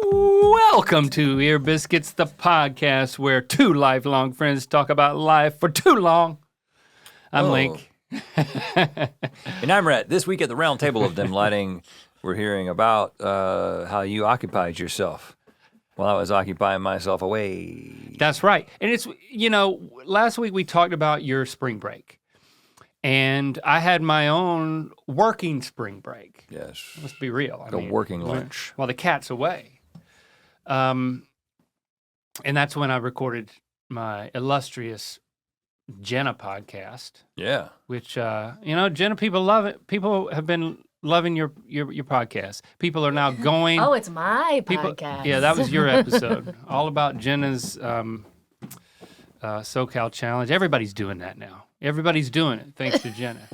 Welcome to Ear Biscuits, the podcast where two lifelong friends talk about life for too long. I'm Link. And I'm Rhett. This week at the round table of dim lighting, we're hearing about how you occupied yourself while I was occupying myself away. That's right. And it's, last week we talked about your spring break. And I had my own working spring break. Yes. Let's be real. Like a working lunch. While the cat's away. And that's when I recorded my illustrious Jenna podcast. Yeah. Which, Jenna, people love it. People have been loving your podcast. People are now going. Oh, it's my podcast. Yeah, that was your episode. All about Jenna's SoCal challenge. Everybody's doing that now. Everybody's doing it thanks to Jenna.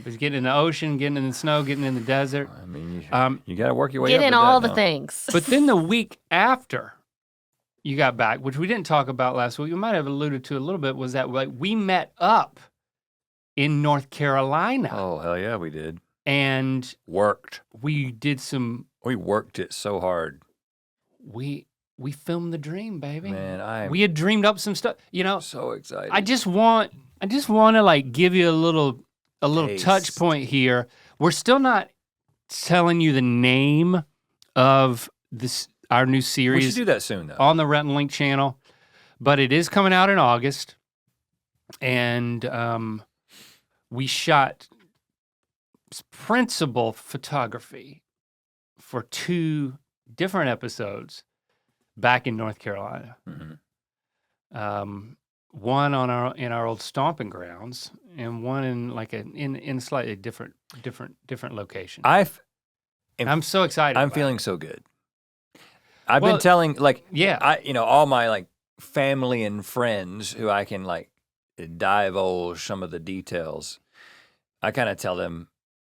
He's getting in the ocean, getting in the snow, getting in the desert. I mean, you got to work your way get up in to all that the now. things. But then the week after you got back, which we didn't talk about last week, we might have alluded to a little bit, was that we met up in North Carolina. Oh, hell yeah, we did. And Worked. we did We worked it so hard. we filmed the dream, baby. Man, we had dreamed up some stuff. so excited. I just want to like give you a little Taste. touch point here. We're still not telling you the name of our new We series should do that soon, though. on the Rhett Link channel, but it is coming out in August, and we shot principal photography for 2 different episodes back in North Carolina. Mhm. One in our old stomping grounds, and one in like in a slightly different location. I'm so excited. I'm about feeling it. so good. I've Well, been telling, yeah. all my family and friends who I can divulge some of the details. I kind of tell them,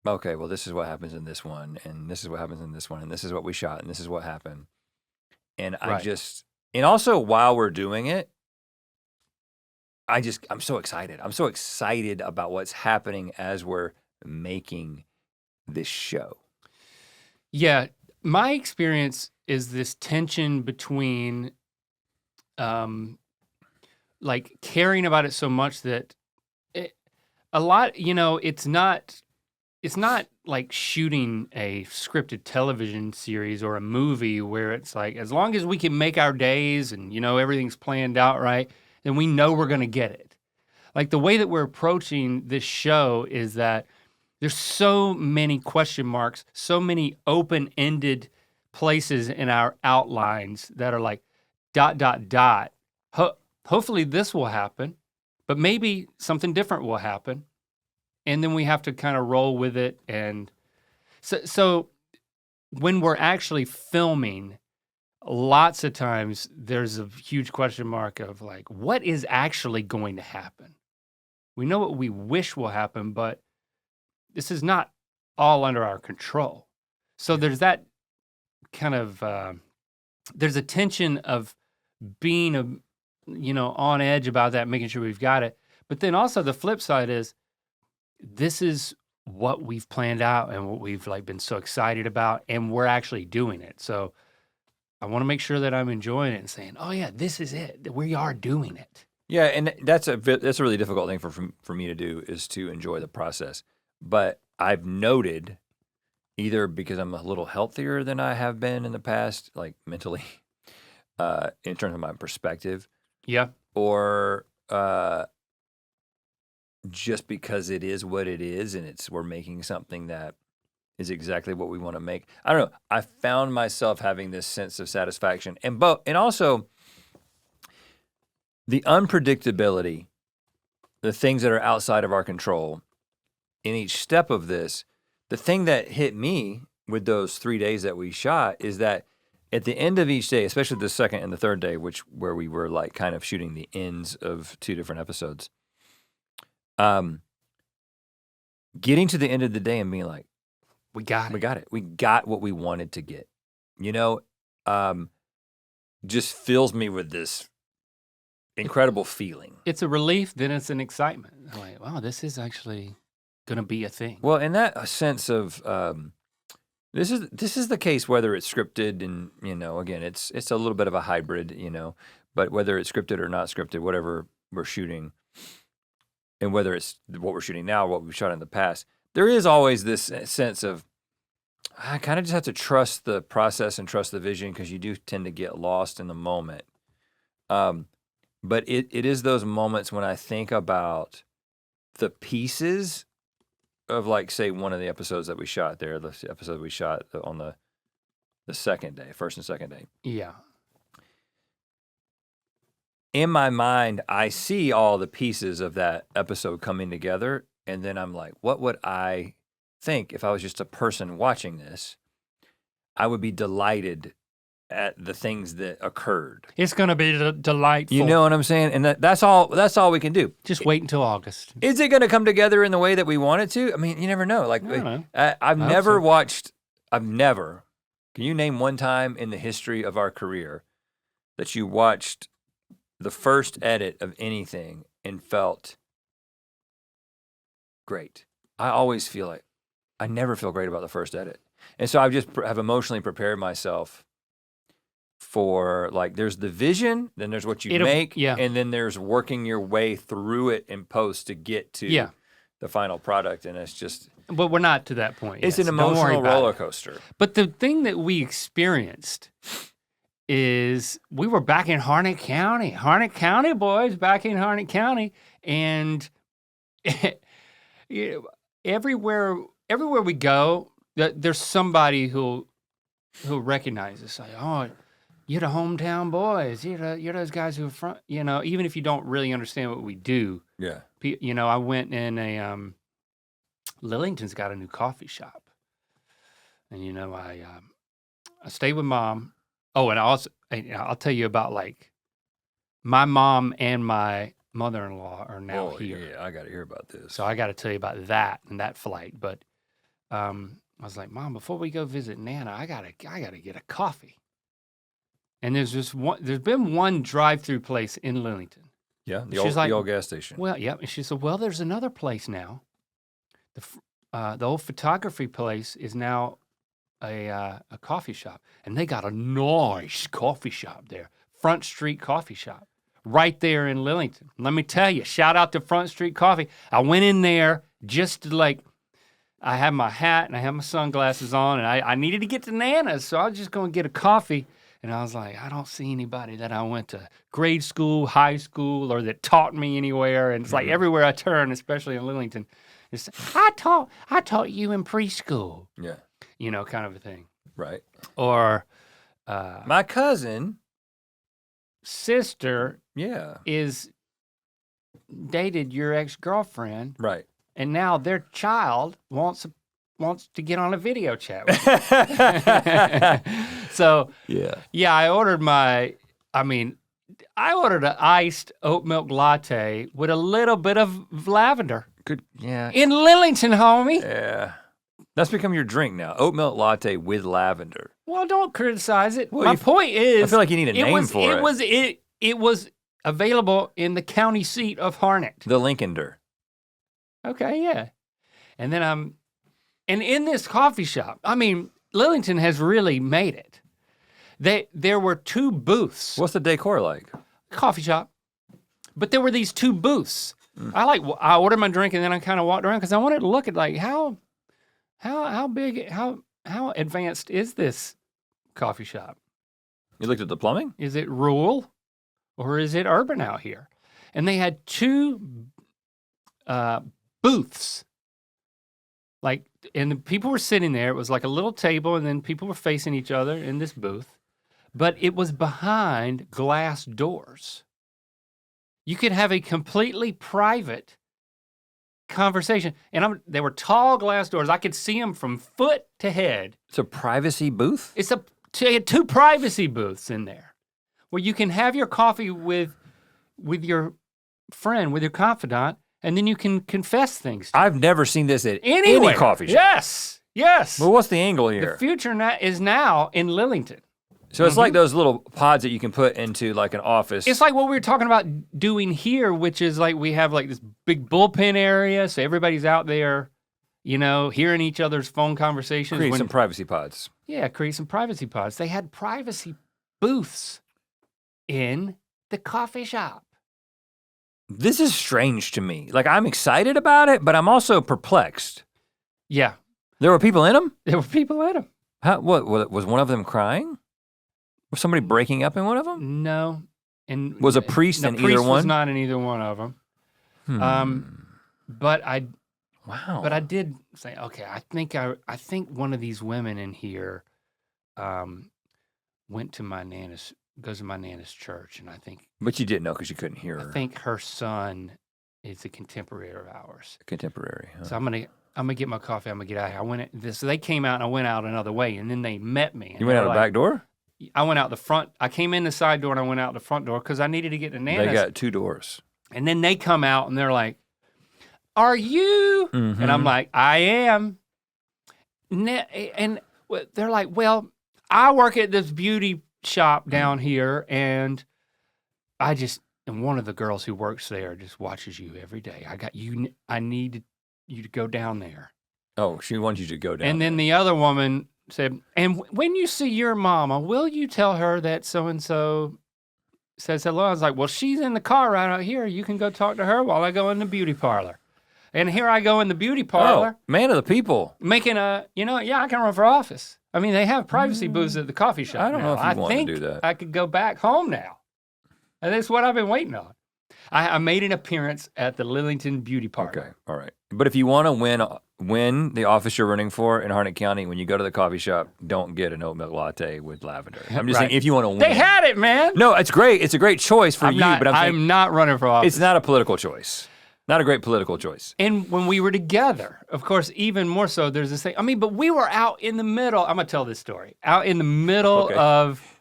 okay, well, this is what happens in this one, and this is what happens in this one, and this is what we shot, and this is what happened. And Right. and also while we're doing it, I'm so excited. I'm so excited about what's happening as we're making this show. Yeah, my experience is this tension between caring about it so much that it's not like shooting a scripted television series or a movie where it's like, as long as we can make our days and everything's planned out right, then we know we're going to get it. Like the way that we're approaching this show is that there's so many question marks, so many open-ended places in our outlines that are like ... Hopefully this will happen, but maybe something different will happen. And then we have to kind of roll with it. And so when we're actually filming, lots of times there's a huge question mark of like, what is actually going to happen? We know what we wish will happen, but this is not all under our control. So there's that kind of, there's a tension of being on edge about that, making sure we've got it. But then also the flip side is, this is what we've planned out and what we've been so excited about, and we're actually doing it. So I want to make sure that I'm enjoying it and saying, oh yeah, this is it. We are doing it. Yeah, and that's a really difficult thing for me to do, is to enjoy the process. But I've noted, either because I'm a little healthier than I have been in the past, like mentally, in terms of my perspective, Yeah. or just because it is what it is, and we're making something that is exactly what we want to make. I don't know. I found myself having this sense of satisfaction, and also the unpredictability, the things that are outside of our control in each step of this. The thing that hit me with those 3 days that we shot is that at the end of each day, especially the second and the third day, where we were kind of shooting the ends of 2 different episodes, getting to the end of the day and being like, we got it. We got what we wanted to get. Just fills me with this incredible feeling. It's a relief, then it's an excitement. I'm like, wow, this is actually going to be a thing. Well, in that sense of this is the case whether it's scripted and again it's a little bit of a hybrid, but whether it's scripted or not scripted, whatever we're shooting, and whether it's what we're shooting now, what we've shot in the past, there is always this sense of I kind of just have to trust the process and trust the vision because you do tend to get lost in the moment. But it is those moments when I think about the pieces of, like, say, one of the episodes that we shot there, the episode we shot on the second day, first and second day. Yeah. In my mind, I see all the pieces of that episode coming together, and then I'm like, what would I think if I was just a person watching this? I would be delighted at the things that occurred. It's going to be delightful. You know what I'm saying? And that's all we can do. Just wait until August. Is it going to come together in the way that we want it to? I mean, you never know. Like, I've never watched, can you name one time in the history of our career that you watched the first edit of anything and felt great? I always feel like, I never feel great about the first edit. And so I just have emotionally prepared myself for, like, there's the vision, then there's what you make, and then there's working your way through it in post to get to the final product. And it's just... But we're not to that point yet. It's an emotional roller coaster. But the thing that we experienced is we were back in Harnett County. Harnett County, boys, back in Harnett County. And everywhere we go, there's somebody who recognizes us. Like, oh, you're the hometown boys. You're those guys who are from, even if you don't really understand what we do. Yeah. I went in Lillington's got a new coffee shop. And, I stayed with Mom. Oh, and I'll tell you about, like, my mom and my mother-in-law are now here. Yeah, I got to hear about this. So I got to tell you about that and that flight. But I was like, Mom, before we go visit Nana, I gotta get a coffee. And there's been one drive-through place in Lillington. Yeah, the old gas station. Well, yeah. And she said, well, there's another place now. The old photography place is now a coffee shop, and they got a nice coffee shop there, Front Street Coffee Shop, right there in Lillington. Let me tell you, shout out to Front Street Coffee. I went in there just to, like, I had my hat and I had my sunglasses on, and I needed to get to Nana's, so I was just going to get a coffee. And I was like, I don't see anybody that I went to grade school, high school, or that taught me anywhere. And it's like everywhere I turn, especially in Lillington, it's, I taught you in preschool. Yeah. Kind of a thing. Right. Or my cousin sister is dated your ex-girlfriend. Right. And now their child wants to get on a video chat with you. So, I ordered an iced oat milk latte with a little bit of lavender. Good, yeah. In Lillington, homie. Yeah. That's become your drink now. Oat milk latte with lavender. Well, don't criticize it. Well, my point is, I feel like you need a name for it. It was available in the county seat of Harnett. The Lincolnder. Okay, yeah. And then and in this coffee shop, Lillington has really made it. There were two booths. What's the decor like? Coffee shop. But there were these two booths. I ordered my drink and then I kind of walked around because I wanted to look at, like, how big, how advanced is this coffee shop? You looked at the plumbing? Is it rural or is it urban out here? And they had two booths. Like, and the people were sitting there. It was like a little table, and then people were facing each other in this booth. But it was behind glass doors. You could have a completely private conversation. And they were tall glass doors. I could see them from foot to head. It's a privacy booth? It's two privacy booths in there where you can have your coffee with your friend, with your confidant, and then you can confess things. I've never seen this at any coffee shop. Yes. Well, what's the angle here? The future is now in Lillington. So it's like those little pods that you can put into, like, an office. It's like what we were talking about doing here, which is like we have, like, this big bullpen area, so everybody's out there hearing each other's phone conversations. Create some privacy pods. Yeah, create some privacy pods. They had privacy booths in the coffee shop. This is strange to me. Like, I'm excited about it, but I'm also perplexed. Yeah. There were people in them? There were people in them. What, was one of them crying? Was somebody breaking up in one of them? No. And was a priest in either one? Priest was not in either one of them. But I did say, okay, I think one of these women in here goes to my nana's church, and I think. But you didn't know because you couldn't hear her. I think her son is a contemporary of ours. Contemporary. Huh? So I'm gonna get my coffee. I'm gonna get out of here. So they came out, and I went out another way, and then they met me. You went out the back door? I went out the front. I came in the side door, and I went out the front door because I needed to get to Nana's. They got 2 doors. And then they come out, and they're like, "Are you?" Mm-hmm. And I'm like, "I am." And they're like, "Well, I work at this beauty shop down here, and and one of the girls who works there just watches you every day. I need you to go down there." Oh, she wants you to go down. And then the other woman said, "And when you see your mama, will you tell her that so-and-so says hello?" I was like, "Well, she's in the car right out here. You can go talk to her while I go in the beauty parlor." And here I go in the beauty parlor. Oh, man of the people. Making I can run for office. I mean, they have privacy booths at the coffee shop. I don't know if you want to do that. I could go back home now. And that's what I've been waiting on. I made an appearance at the Lillington Beauty Parlor. Okay, all right. But if you want to win the office you're running for in Harnett County, when you go to the coffee shop, don't get an oat milk latte with lavender. I'm just saying, if you want to win. They had it, man. No, it's great. It's a great choice for but I'm not running for office. It's not a political choice. Not a great political choice. And when we were together, of course, even more so, there's this thing. I mean, but we were out in the middle. I'm going to tell this story. Out in the middle of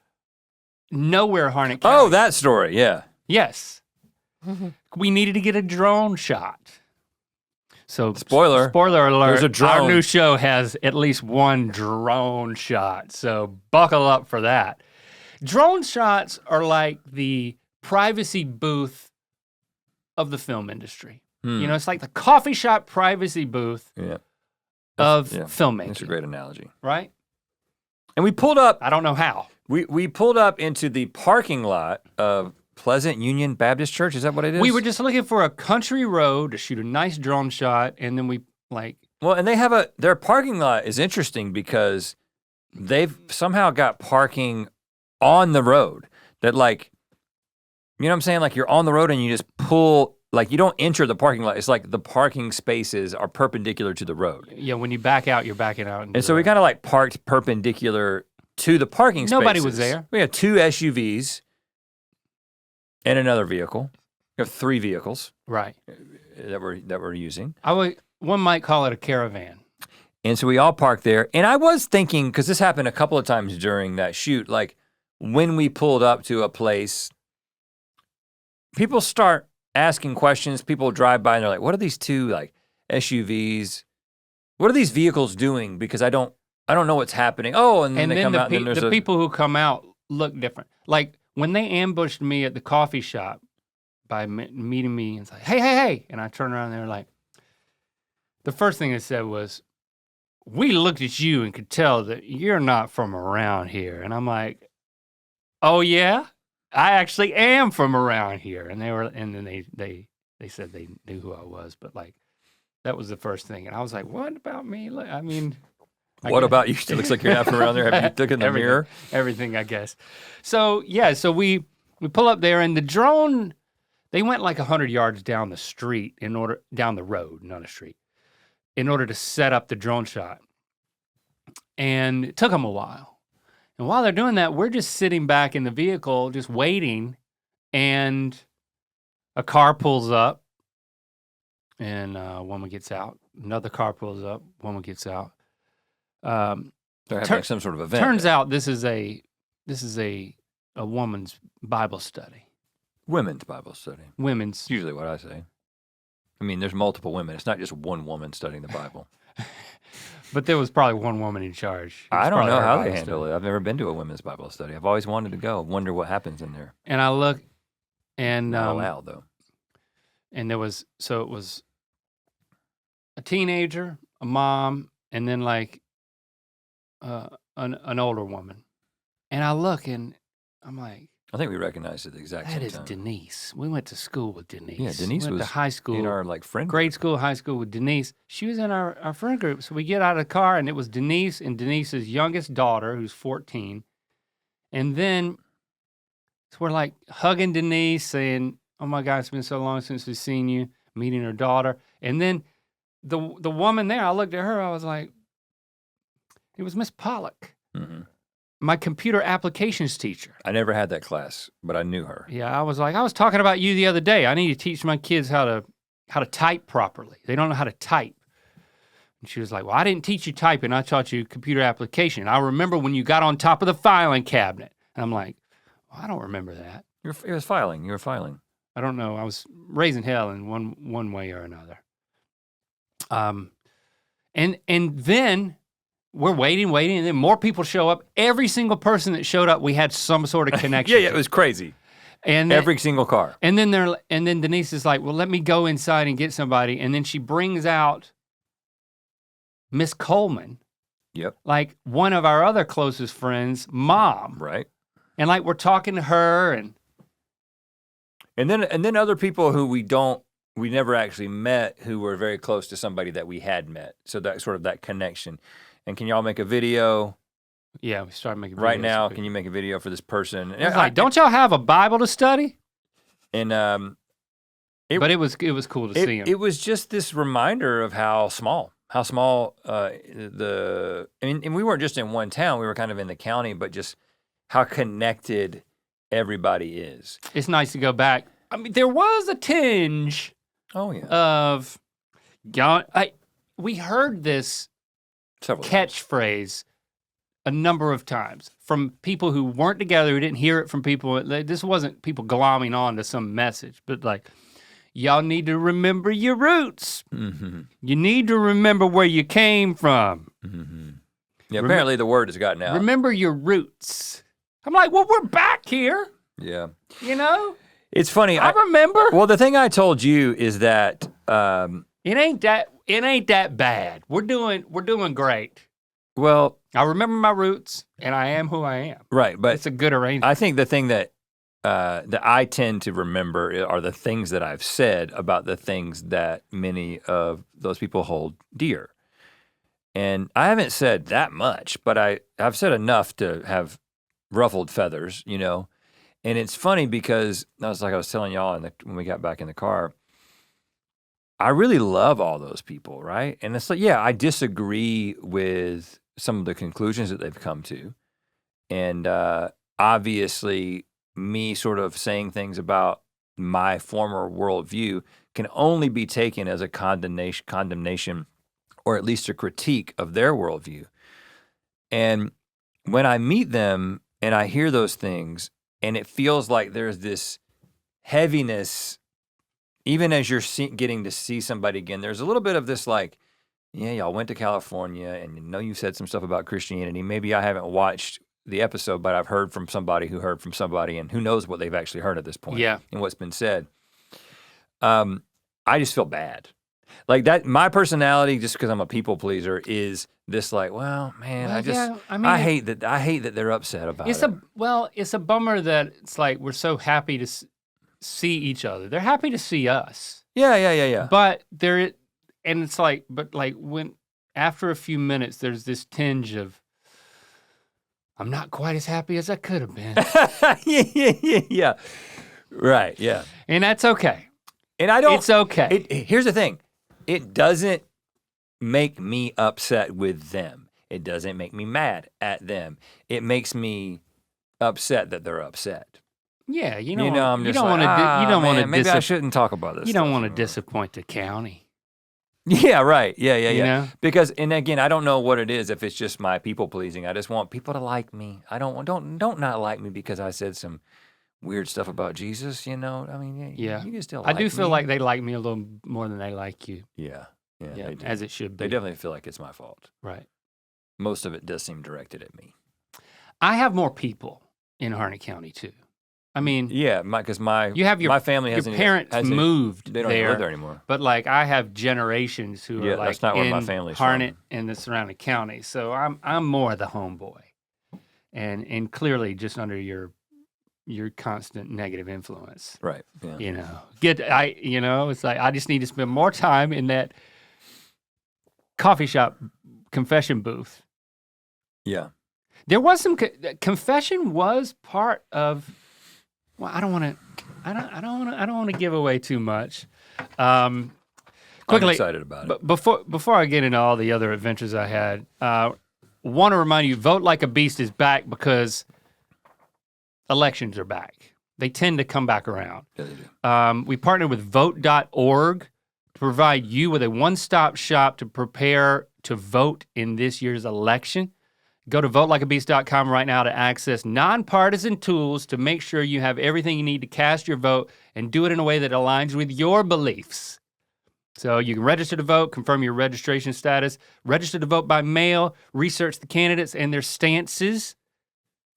nowhere, Harnett County. Oh, that story, yeah. Yes. We needed to get a drone shot. So spoiler alert, there's a drone. Our new show has at least one drone shot. So buckle up for that. Drone shots are like the privacy booth of the film industry. It's like the coffee shop privacy booth of filmmaking. That's a great analogy. Right? And we pulled up. I don't know how. We pulled up into the parking lot of Pleasant Union Baptist Church. Is that what it is? We were just looking for a country road to shoot a nice drone shot, and then we Well, and they have their parking lot is interesting because they've somehow got parking on the road that you know what I'm saying? Like you're on the road and you just pull, you don't enter the parking lot. It's like the parking spaces are perpendicular to the road. Yeah, when you back out, you're backing out. And so we kind of parked perpendicular to the parking spaces. Nobody was there. We had 2 SUVs and another vehicle. We have 3 vehicles. Right. That we're using. One might call it a caravan. And so we all parked there. And I was thinking, because this happened a couple of times during that shoot, when we pulled up to a place, people start asking questions. People drive by and they're like, what are these 2 SUVs? What are these vehicles doing? Because I don't know what's happening. Oh, and then they come out and then there's the people who come out look different. Like when they ambushed me at the coffee shop by meeting me and say, hey. And I turn around and they're like, the first thing they said was, we looked at you and could tell that you're not from around here. And I'm like, oh yeah? I actually am from around here. And then they said they knew who I was, but that was the first thing. And I was like, what about me? What about you? It looks like you're not from around there. Have you looked in the mirror? Everything, I guess. So so we pull up there and the drone, they went 100 yards down the road, not a street, in order to set up the drone shot. And it took them a while. And while they're doing that, we're just sitting back in the vehicle, just waiting, and a car pulls up, and a woman gets out. Another car pulls up, woman gets out. They're having some sort of event. Turns out this is a woman's Bible study. Women's Bible study. Women's. It's usually what I say. I mean, there's multiple women. It's not just one woman studying the Bible. But there was probably one woman in charge. I don't know how they handle it. I've never been to a women's Bible study. I've always wanted to go. Wonder what happens in there. And I look, and not allowed though. And it was a teenager, a mom, and then like an older woman. And I look and I'm like, I think we recognized it at the exact that same is time. Denise. We went to school with Denise. Yeah, Denise we went was to high school, in our like friend grade group. school, high school with Denise. She was in our friend group. So we get out of the car, and it was Denise and Denise's youngest daughter, who's 14. And then so we're like hugging Denise, saying, "Oh my God, it's been so long since we've seen you." Meeting her daughter, and then the woman there, I looked at her. I was like, "It was Miss Pollock." Mm-hmm. My computer applications teacher. I never had that class, but I knew her. Yeah, I was like, I was talking about you the other day. I need to teach my kids how to type properly. They don't know how to type. And she was like, well, I didn't teach you typing. I taught you computer application. I remember when you got on top of the filing cabinet. And I'm like, well, I don't remember that. It was filing. You were filing. I don't know. I was raising hell in one way or another. And then we're waiting, and then more people show up. Every single person that showed up, we had some sort of connection. Yeah, it was crazy. And every single car. And then Denise is like, well, let me go inside and get somebody. And then she brings out Miss Coleman. Yep. Like one of our other closest friends' mom. Right. And like we're talking to her and then other people who we never actually met, who were very close to somebody that we had met. So that sort of that connection. And can y'all make a video? Yeah, we started making videos. Right now, can you make a video for this person? I was like, don't y'all have a Bible to study? And but it was cool to see him. It was just this reminder of how small and we weren't just in one town, we were kind of in the county, but just how connected everybody is. It's nice to go back. I mean, there was a tinge of we heard this catchphrase a number of times from people who weren't together, who didn't hear it from people. This wasn't people glomming on to some message, but like, y'all need to remember your roots. Mm-hmm. You need to remember where you came from. Mm-hmm. Yeah, apparently the word has gotten out. Remember your roots. I'm like, well, we're back here. Yeah. You know? It's funny. I remember. Well, the thing I told you is that it ain't that bad. We're doing great. Well, I remember my roots, and I am who I am. Right, but it's a good arrangement. I think the thing that I tend to remember are the things that I've said about the things that many of those people hold dear. And I haven't said that much, but I've said enough to have ruffled feathers, you know. And it's funny because I was telling y'all when we got back in the car, I really love all those people, right? And it's like, yeah, I disagree with some of the conclusions that they've come to. And obviously, me sort of saying things about my former worldview can only be taken as a condemnation, or at least a critique of their worldview. And when I meet them and I hear those things, and it feels like there's this heaviness, even as you're getting to see somebody again, there's a little bit of this like, yeah, y'all went to California and you know you said some stuff about Christianity. Maybe I haven't watched the episode, but I've heard from somebody who heard from somebody, and who knows what they've actually heard at this point. Yeah. And what's been said. I just feel bad. Like that, my personality, just because I'm a people pleaser, is this like, well, man, I hate that they're upset about it. It's a bummer that it's like we're so happy to see each other. They're happy to see us. Yeah. But it's like, when after a few minutes, there's this tinge of, I'm not quite as happy as I could have been. Yeah. Right, yeah. And that's okay. And I don't. It's okay. Here's the thing. It doesn't make me upset with them. It doesn't make me mad at them. It makes me upset that they're upset. Yeah, I'm just maybe I shouldn't talk about this. You don't want to disappoint the county. Yeah, right. Yeah. You know? Because, and again, I don't know what it is. If it's just my people pleasing, I just want people to like me. I don't not like me because I said some weird stuff about Jesus. You know, I mean, yeah, you can still. I do feel like they like me a little more than they like you. Yeah, they do. As it should be. They definitely feel like it's my fault. Right. Most of it does seem directed at me. I have more people in Harnett County too. I mean, Yeah, because you have my family your hasn't parents moved They don't even there, live there anymore. but like I have generations who Yeah, are like that's not where my in family's Harnett from. and the surrounding counties. So I'm more the homeboy, and clearly just under your constant negative influence. Right. Yeah. You know, it's like I just need to spend more time in that coffee shop confession booth. Yeah. There was some confession was part of. Well, I don't want to give away too much. Quickly, I'm excited about it. But before I get into all the other adventures I had, want to remind you, Vote Like a Beast is back because elections are back. They tend to come back around. Yeah, they do. We partnered with vote.org to provide you with a one-stop shop to prepare to vote in this year's election. Go to votelikeabeast.com right now to access nonpartisan tools to make sure you have everything you need to cast your vote and do it in a way that aligns with your beliefs. So you can register to vote, confirm your registration status, register to vote by mail, research the candidates and their stances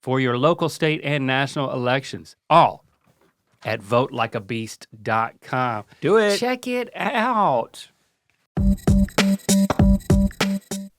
for your local, state, and national elections. All at votelikeabeast.com. Do it. Check it out.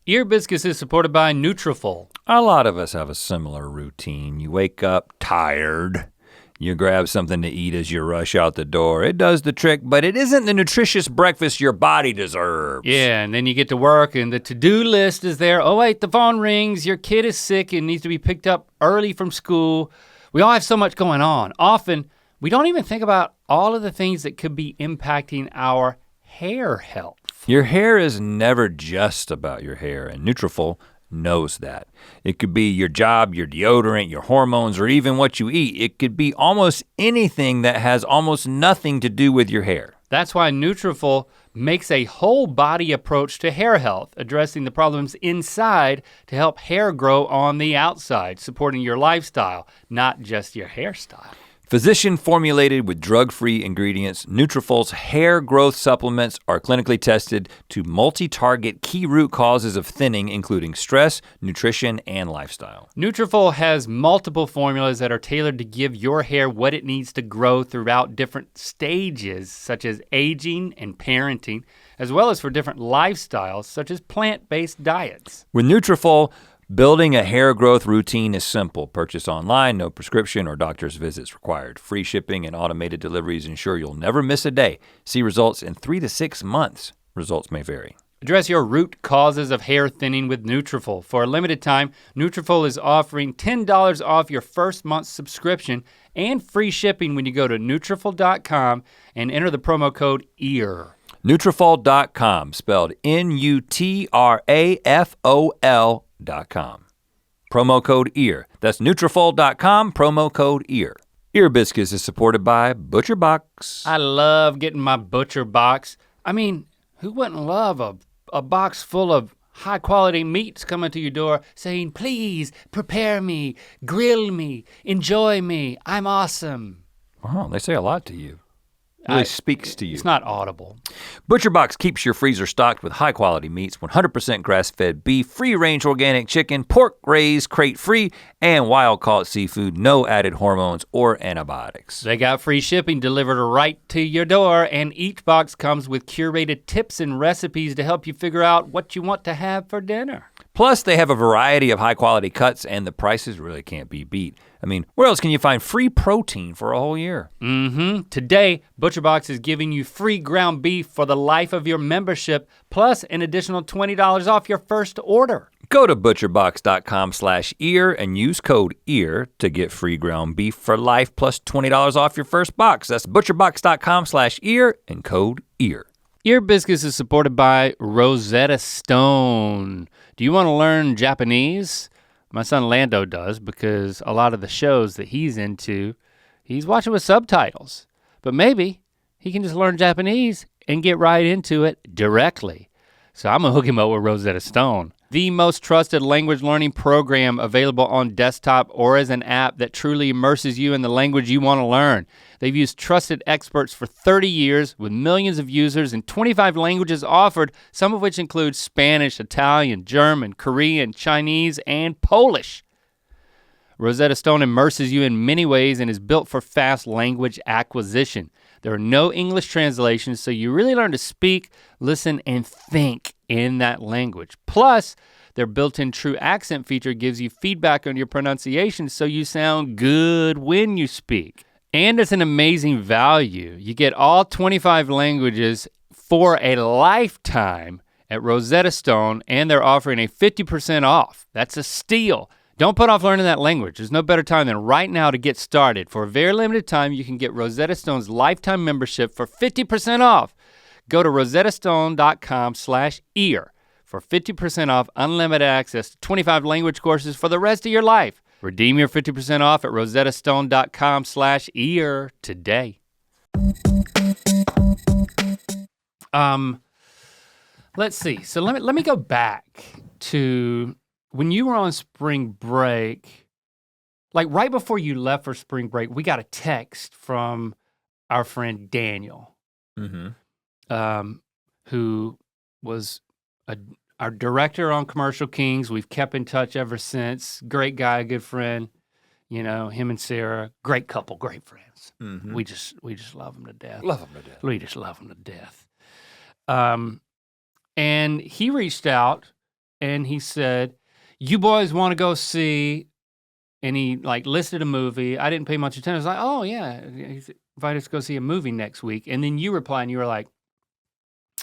Ear Biscuits is supported by Nutrafol. A lot of us have a similar routine. You wake up tired. You grab something to eat as you rush out the door. It does the trick, but it isn't the nutritious breakfast your body deserves. Yeah, and then you get to work and the to-do list is there. Oh wait, the phone rings, your kid is sick and needs to be picked up early from school. We all have so much going on. Often, we don't even think about all of the things that could be impacting our hair health. Your hair is never just about your hair, and Nutrafol knows that. It could be your job, your deodorant, your hormones, or even what you eat. It could be almost anything that has almost nothing to do with your hair. That's why Nutrafol makes a whole body approach to hair health, addressing the problems inside to help hair grow on the outside, supporting your lifestyle, not just your hairstyle. Physician formulated with drug-free ingredients, Nutrafol's hair growth supplements are clinically tested to multi-target key root causes of thinning, including stress, nutrition, and lifestyle. Nutrafol has multiple formulas that are tailored to give your hair what it needs to grow throughout different stages, such as aging and parenting, as well as for different lifestyles, such as plant-based diets. With Nutrafol, building a hair growth routine is simple. Purchase online, no prescription or doctor's visits required. Free shipping and automated deliveries ensure you'll never miss a day. See results in 3 to 6 months. Results may vary. Address your root causes of hair thinning with Nutrafol. For a limited time, Nutrafol is offering $10 off your first month's subscription and free shipping when you go to Nutrafol.com and enter the promo code EAR. Nutrafol.com, spelled Nutrafol.com. Promo code EAR. That's Nutrafol.com, promo code EAR. Ear Biscuits is supported by Butcher Box. I love getting my Butcher Box. I mean, who wouldn't love a box full of high quality meats coming to your door saying, please prepare me, grill me, enjoy me, I'm awesome. Wow, they say a lot to you. Really speaks to you. It's not audible. Butcher Box keeps your freezer stocked with high quality meats, 100% grass-fed beef, free-range organic chicken, pork raised crate-free, and wild-caught seafood, no added hormones or antibiotics. They got free shipping delivered right to your door, and each box comes with curated tips and recipes to help you figure out what you want to have for dinner. Plus, they have a variety of high-quality cuts, and the prices really can't be beat. I mean, where else can you find free protein for a whole year? Today, ButcherBox is giving you free ground beef for the life of your membership, plus an additional $20 off your first order. Go to butcherbox.com/ear and use code EAR to get free ground beef for life plus $20 off your first box. That's butcherbox.com/ear and code EAR. Ear Biscuits is supported by Rosetta Stone. Do you want to learn Japanese? My son Lando does, because a lot of the shows that he's into, he's watching with subtitles. But maybe he can just learn Japanese and get right into it directly. So I'm gonna hook him up with Rosetta Stone, the most trusted language learning program available on desktop or as an app that truly immerses you in the language you wanna learn. They've used trusted experts for 30 years with millions of users and 25 languages offered, some of which include Spanish, Italian, German, Korean, Chinese, and Polish. Rosetta Stone immerses you in many ways and is built for fast language acquisition. There are no English translations, so you really learn to speak, listen, and think in that language. Plus, their built-in true accent feature gives you feedback on your pronunciation so you sound good when you speak. And it's an amazing value. You get all 25 languages for a lifetime at Rosetta Stone, and they're offering a 50% off. That's a steal. Don't put off learning that language. There's no better time than right now to get started. For a very limited time, you can get Rosetta Stone's lifetime membership for 50% off. Go to rosettastone.com/ear for 50% off unlimited access to 25 language courses for the rest of your life. Redeem your 50% off at rosettastone.com/ear today. Let's see. So let me go back to when you were on spring break. Like right before you left for spring break, we got a text from our friend Daniel, who was our director on Commercial Kings. We've kept in touch ever since. Great guy, good friend. You know, him and Sarah, great couple, great friends. We just love them to death. Love them to death. We just love them to death. And he reached out and he said, "You boys want to go see?" And he like listed a movie. I didn't pay much attention. I was like, "Oh yeah," he invited us to go see a movie next week. And then you replied and you were like,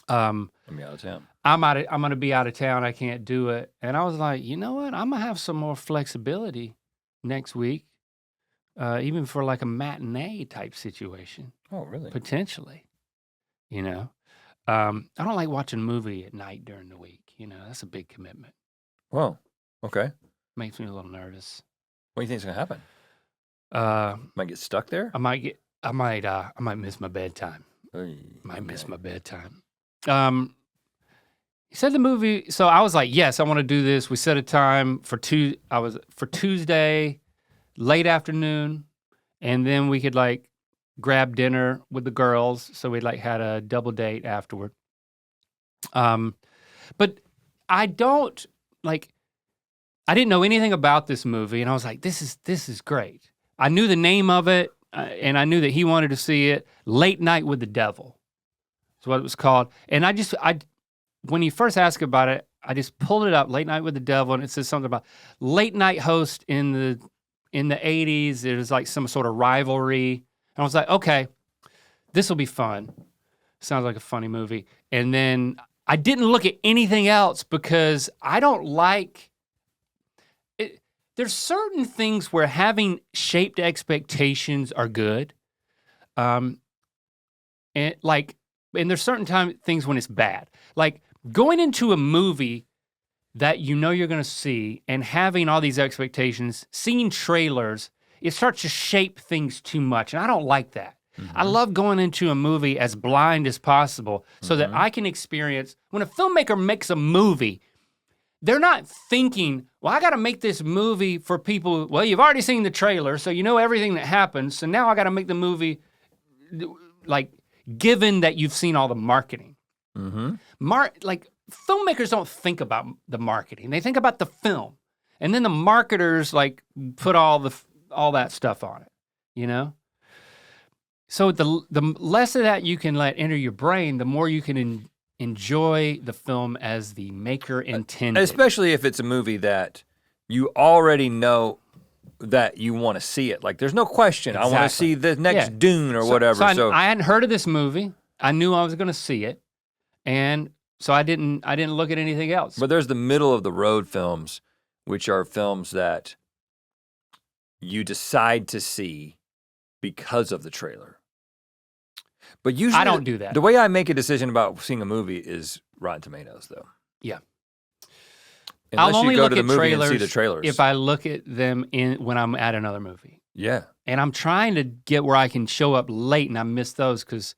I'm out of town. I'm gonna be out of town. I can't do it." And I was like, you know what? I'm gonna have some more flexibility next week, even for like a matinee type situation, Oh, really? potentially. You know, I don't like watching a movie at night during the week. You know, that's a big commitment. Whoa. Okay. Makes me a little nervous. What do you think's gonna happen? Might get stuck there? I might miss my bedtime. Might miss my bedtime. He said the movie, so I was like, yes, I want to do this. We set a time for Tuesday, late afternoon, and then we could like grab dinner with the girls. So we like had a double date afterward. But I didn't know anything about this movie, and I was like, this is great. I knew the name of it, and I knew that he wanted to see it. Late Night with the Devil is what it was called. And when you first asked about it, I just pulled it up, Late Night with the Devil, and it says something about late night host in the 80s. There's like some sort of rivalry. And I was like, okay, this will be fun. Sounds like a funny movie. And then I didn't look at anything else because I don't like it. There's certain things where having shaped expectations are good. And there's certain things when it's bad. Like going into a movie that you know you're gonna see and having all these expectations, seeing trailers, it starts to shape things too much, and I don't like that. I love going into a movie as blind as possible so that I can experience, when a filmmaker makes a movie, they're not thinking, well, I gotta make this movie for people, well, you've already seen the trailer, so you know everything that happens, so now I gotta make the movie, like, given that you've seen all the marketing. Filmmakers don't think about the marketing. They think about the film. And then the marketers like put all that stuff on it, you know? So the less of that you can let enter your brain, the more you can enjoy the film as the maker intended. Especially if it's a movie that you already know that you want to see it. Like there's no question. Exactly. I want to see the next Dune or whatever. So I hadn't heard of this movie. I knew I was gonna see it. And so I didn't look at anything else. But there's the middle of the road films, which are films that you decide to see because of the trailer. But usually I don't do that. The way I make a decision about seeing a movie is Rotten Tomatoes, though. Yeah. Unless I'll only you go look to the at movie trailers and see the trailers. if I look at them when I'm at another movie. Yeah. And I'm trying to get where I can show up late and I miss those because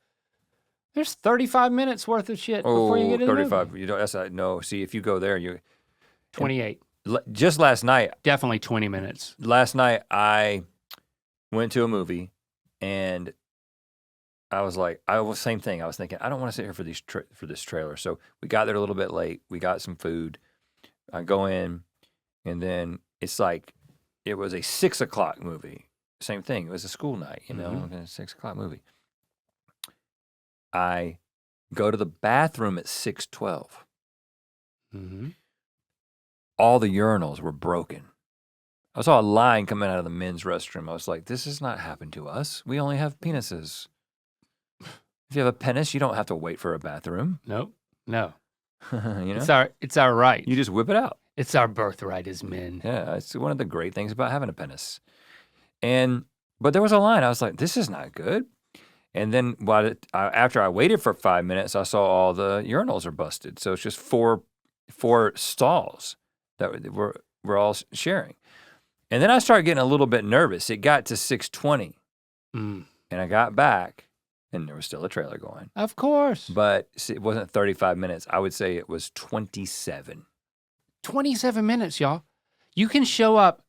there's 35 minutes worth of shit before you get to the 35. movie. You don't. No. See, if you go there, 28. Just last night. Definitely 20 minutes. Last night I went to a movie, and I was like, same thing. I was thinking, I don't want to sit here for this trailer. So we got there a little bit late. We got some food. I go in, and then it's like it was a 6 o'clock movie. Same thing. It was a school night, you know, Mhm. a 6 o'clock movie. I go to the bathroom at 6:12. Mm-hmm. All the urinals were broken. I saw a line coming out of the men's restroom. I was like, this has not happened to us. We only have penises. If you have a penis, you don't have to wait for a bathroom. Nope. No. You know? It's our right. You just whip it out. It's our birthright as men. Yeah, it's one of the great things about having a penis. But there was a line. I was like, this is not good. And then after I waited for 5 minutes, I saw all the urinals are busted. So it's just four stalls that we're all sharing. And then I started getting a little bit nervous. It got to 6:20, and I got back, and there was still a trailer going. Of course. But it wasn't 35 minutes. I would say it was 27. 27 minutes, y'all. You can show up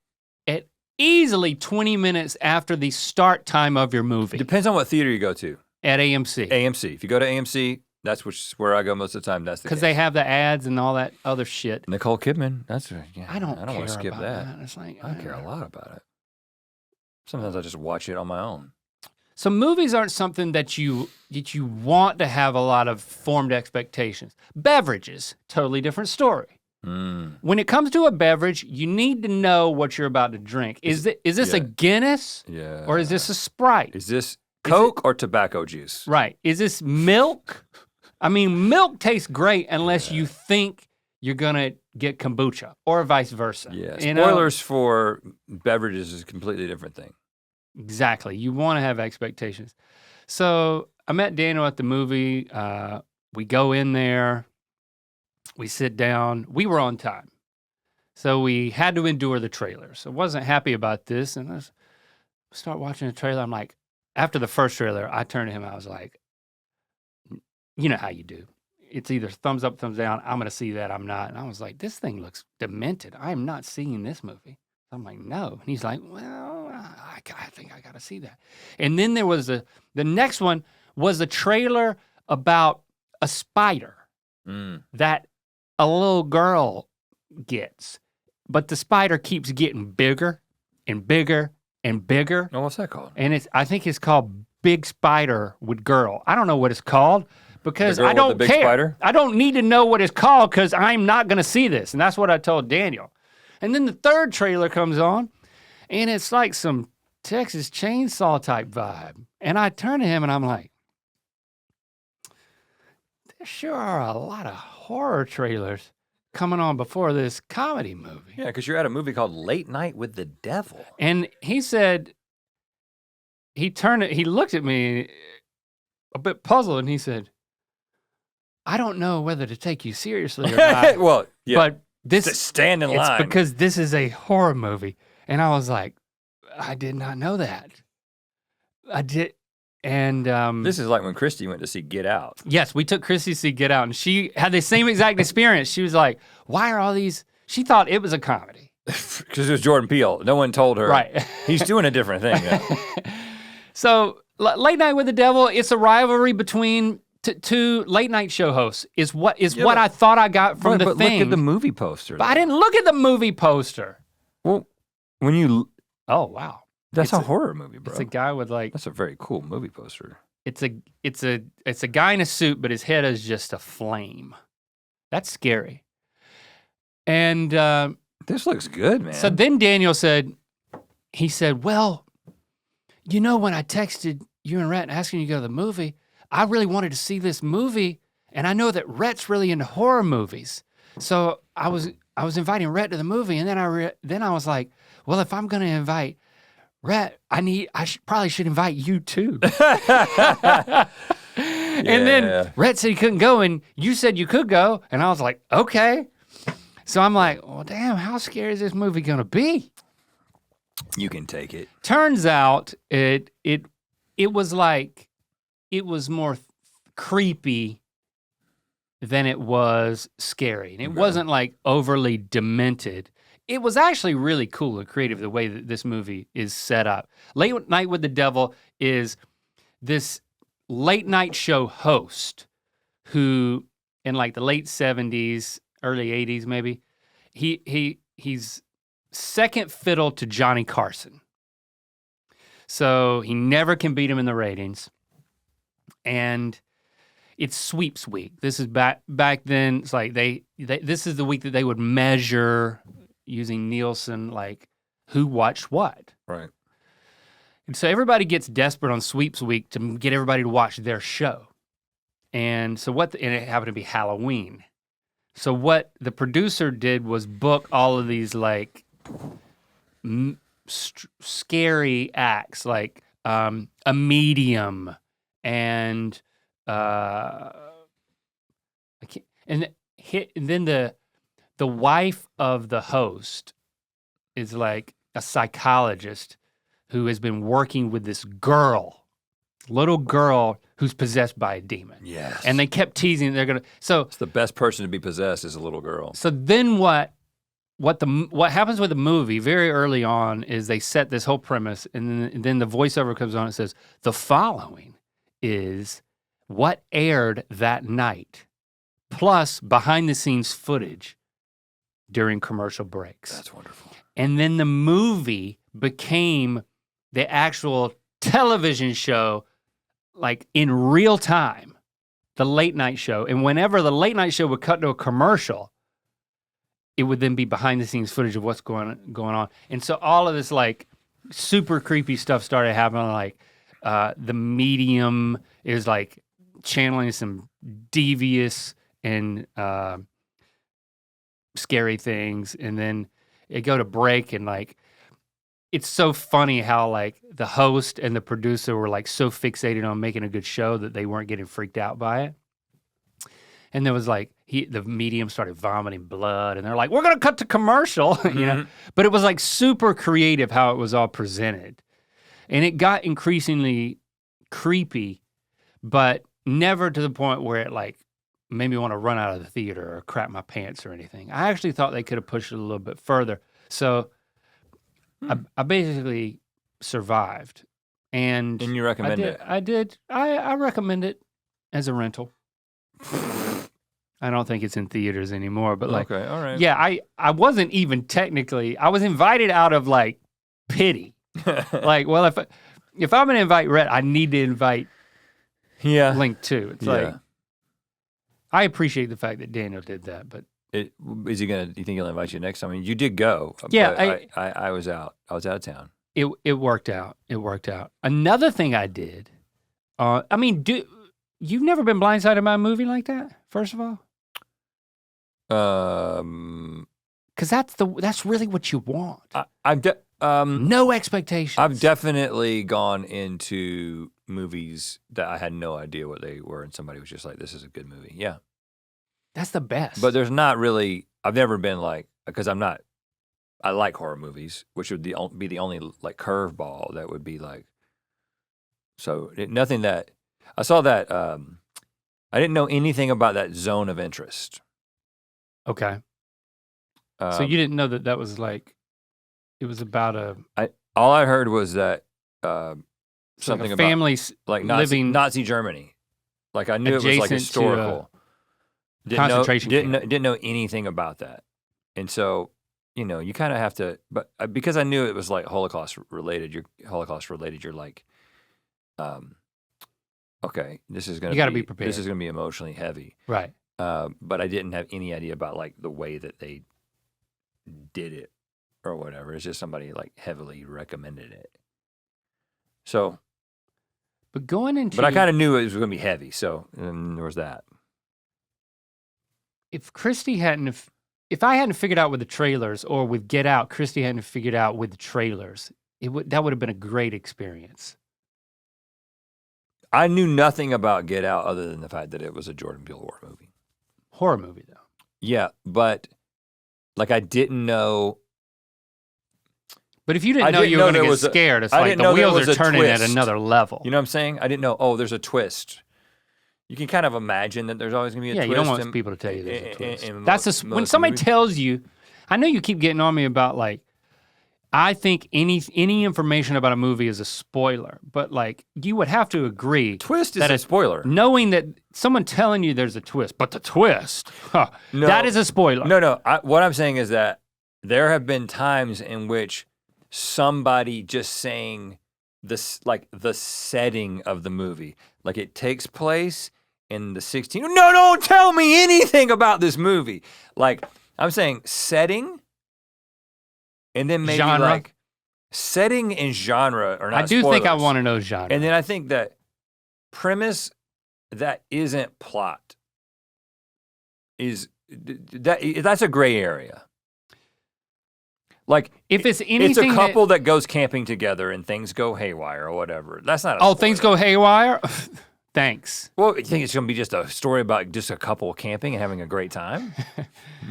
at easily 20 minutes after the start time of your movie. Depends on what theater you go to. At AMC. AMC. If you go to AMC, that's where I go most of the time. That's the Because case. they have the ads and all that other shit. Nicole Kidman. I don't want to skip about that. It's like, I care a lot about it. Sometimes I just watch it on my own. So movies aren't something that you want to have a lot of formed expectations. Beverages, totally different story. When it comes to a beverage, you need to know what you're about to drink. Is this a Guinness? Yeah. Or is this a Sprite? Is this Coke or tobacco juice? Right. Is this milk? I mean, milk tastes great unless you think you're gonna get kombucha or vice versa. Yeah. You know? Spoilers for beverages is a completely different thing. Exactly. You want to have expectations. So I met Daniel at the movie. We go in there. We sit down. We were on time. So we had to endure the trailers. I wasn't happy about this. And I start watching the trailer. I'm like, after the first trailer, I turned to him. I was like, you know how you do. It's either thumbs up, thumbs down. I'm going to see that. I'm not. And I was like, this thing looks demented. I am not seeing this movie. I'm like, no. And he's like, well, I think I got to see that. And then there was the next one was a trailer about a spider that a little girl gets. But the spider keeps getting bigger and bigger and bigger. Oh, what's that called? And I think it's called Big Spider with Girl. I don't know what it's called because I don't big care. Spider? I don't need to know what it's called because I'm not going to see this. And that's what I told Daniel. And then the third trailer comes on, and it's like some Texas Chainsaw type vibe. And I turn to him, and I'm like, there sure are a lot of horror trailers coming on before this comedy movie. Yeah, because you're at a movie called Late Night with the Devil. And he said, he looked at me a bit puzzled, and he said, I don't know whether to take you seriously or not. Well, yeah. But Stand in line. it's because this is a horror movie. And I was like, I did not know that. I did. And this is like when Christy went to see Get Out. yes, we took Chrissy to see Get Out, and she had the same exact experience. She was like, why are all these, she thought it was a comedy. Because it was Jordan Peele. No one told her. Right. He's doing a different thing now. So Late Night with the Devil, it's a rivalry between two late night show hosts is what I thought I got from the but thing. look at the movie poster. But I didn't look at the movie poster. Well, when you... Oh, wow. That's a horror movie, bro. It's a guy with like... That's a very cool movie poster. It's a guy in a suit, but his head is just a flame. That's scary. And this looks good, man. so then Daniel said, well, you know, when I texted you and Rhett asking you to go to the movie, I really wanted to see this movie, and I know that Rhett's really into horror movies. So I was inviting Rhett to the movie, and then I was like, well, if I'm gonna invite Rhett, probably should invite you too. And then Rhett said he couldn't go, and you said you could go, and I was like, okay. So I'm like, well, damn, how scary is this movie gonna be? You can take it. Turns out it was like, it was more creepy than it was scary. And it wasn't like overly demented. It was actually really cool and creative the way that this movie is set up. Late Night with the Devil is this late night show host who in like the late 70s, early 80s maybe, he's second fiddle to Johnny Carson. So he never can beat him in the ratings. And it's sweeps week. This is back then. It's like this is the week that they would measure using Nielsen, like who watched what. Right. And so everybody gets desperate on sweeps week to get everybody to watch their show. And so and it happened to be Halloween. So what the producer did was book all of these like scary acts, like a medium and and then the wife of the host is like a psychologist who has been working with this little girl who's possessed by a demon. Yes. And they kept teasing so it's the best person to be possessed is a little girl. So then what happens with the movie very early on is they set this whole premise, and then the voiceover comes on and says, the following is what aired that night, plus behind the scenes footage during commercial breaks. That's wonderful. And then the movie became the actual television show, like in real time, the late night show. And whenever the late night show would cut to a commercial, it would then be behind the scenes footage of what's going on. And so all of this like super creepy stuff started happening, like the medium is like channeling some devious and scary things, and then it go to break, and like it's so funny how like the host and the producer were like so fixated on making a good show that they weren't getting freaked out by it. And there was like the medium started vomiting blood, and they're like, "We're gonna cut to commercial," you know. But it was like super creative how it was all presented, and it got increasingly creepy, but never to the point where it like made me want to run out of the theater or crap my pants or anything. I actually thought they could have pushed it a little bit further. So I basically survived, and you recommend it? I did. I recommend it as a rental. I don't think it's in theaters anymore, but like, okay, all right. Yeah, I wasn't even technically, I was invited out of like pity. Like, well, if I'm gonna invite Rhett, I need to invite Link too. It's like, I appreciate the fact that Daniel did that, but. Is he gonna, do you think he'll invite you next time? I mean, you did go. Yeah, I was out. I was out of town. It worked out. It worked out. Another thing I did, I mean, you've never been blindsided by a movie like that, first of all? Because that's really what you want. No expectations. I've definitely gone into movies that I had no idea what they were, and somebody was just like, "This is a good movie." Yeah, that's the best. But there's not really. I've never been like, because I'm not. I like horror movies, which would be the only like curveball that would be like. So nothing that I saw that. I didn't know anything about that zone of interest. Okay. So you didn't know that was like, it was about all I heard was that something like about families like living Nazi Germany. Like I knew it was like historical. Concentration camp. Didn't know anything about that, and so you kind of have to. But because I knew it was like Holocaust related, you're like, okay, this is gonna. You got to be prepared. This is gonna be emotionally heavy, right? But I didn't have any idea about like the way that they did it or whatever. It's just somebody like heavily recommended it. So, but I kind of knew it was going to be heavy. So there was that. If Christy if I hadn't figured out with the trailers, or with Get Out, Christy hadn't figured out with the trailers, that would have been a great experience. I knew nothing about Get Out other than the fact that it was a Jordan Peele horror movie. Horror movie, though. Yeah, but like I didn't know. But if you didn't know you were going to get scared, it's like the wheels are turning at another level. You know what I'm saying? I didn't know, there's a twist. You can kind of imagine that there's always going to be a twist. Yeah, you don't want people to tell you there's a twist. When somebody tells you, I know you keep getting on me about like, I think any information about a movie is a spoiler, but like you would have to agree. Twist is a spoiler. Knowing that someone telling you there's a twist, but the twist, that is a spoiler. No. What I'm saying is that there have been times in which somebody just saying this, like the setting of the movie, like it takes place in the 16. No, don't tell me anything about this movie. Like I'm saying setting, and then maybe genre. like setting and genre are not. I do think I spoilers. want to know genre. And then I think that premise that isn't plot is that's a gray area. Like if it's it's anything, a couple that goes camping together and things go haywire or whatever. That's not. Things go haywire. Thanks. Well, you think it's going to be just a story about just a couple camping and having a great time?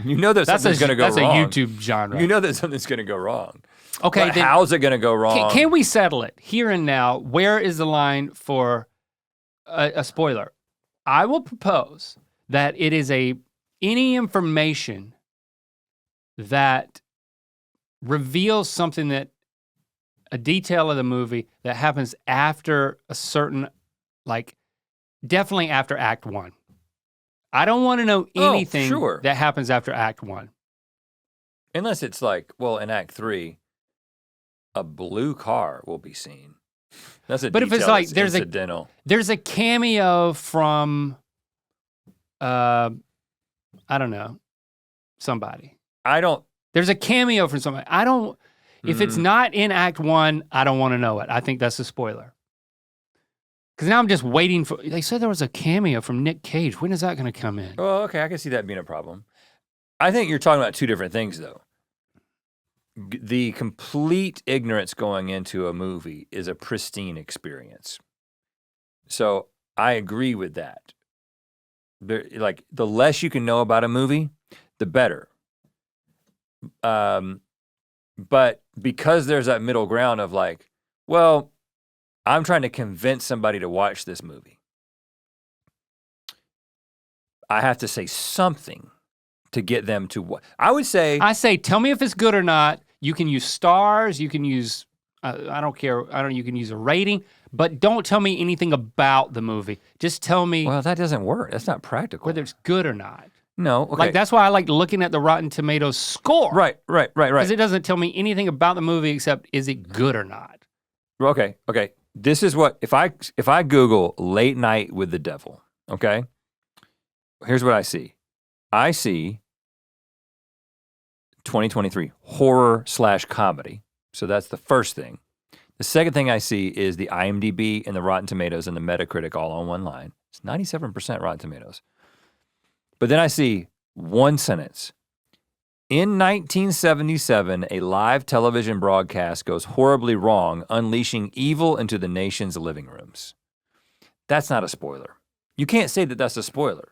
You know that That's something's going to go wrong. That's a YouTube genre. You know that something's going to go wrong. Okay, But then how's it going to go wrong? can we settle it here and now? Where is the line for a spoiler? I will propose that it is any information that reveals something that a detail of the movie that happens after a certain, like definitely after Act 1. I don't want to know anything sure. that happens after Act 1. Unless it's like, well, in Act 3, a blue car will be seen. That's a But if detail it's like that's incidental. there's a cameo from I don't know, somebody. There's a cameo from somebody. If it's not in Act 1, I don't want to know it. I think that's a spoiler. Because now I'm just waiting for, they said there was a cameo from Nick Cage. When is that going to come in? Well, okay, I can see that being a problem. I think you're talking about two different things, though. The complete ignorance going into a movie is a pristine experience. So I agree with that. Like, the less you can know about a movie, the better. But because there's that middle ground of like, well, I'm trying to convince somebody to watch this movie, I have to say something to get them to what I say, tell me if it's good or not. You can use stars, you can use, I don't care, you can use a rating, but don't tell me anything about the movie. Just tell me. Well, that doesn't work. That's not practical. Whether it's good or not. No, okay. Like that's why I like looking at the Rotten Tomatoes score. Right. Because it doesn't tell me anything about the movie except is it good or not. Okay. This is what, if I Google Late Night with the Devil, okay? Here's what I see. I see 2023 horror/comedy. So that's the first thing. The second thing I see is the IMDb and the Rotten Tomatoes and the Metacritic all on one line. It's 97% Rotten Tomatoes. But then I see one sentence. In 1977, a live television broadcast goes horribly wrong, unleashing evil into the nation's living rooms. That's not a spoiler. You can't say that that's a spoiler.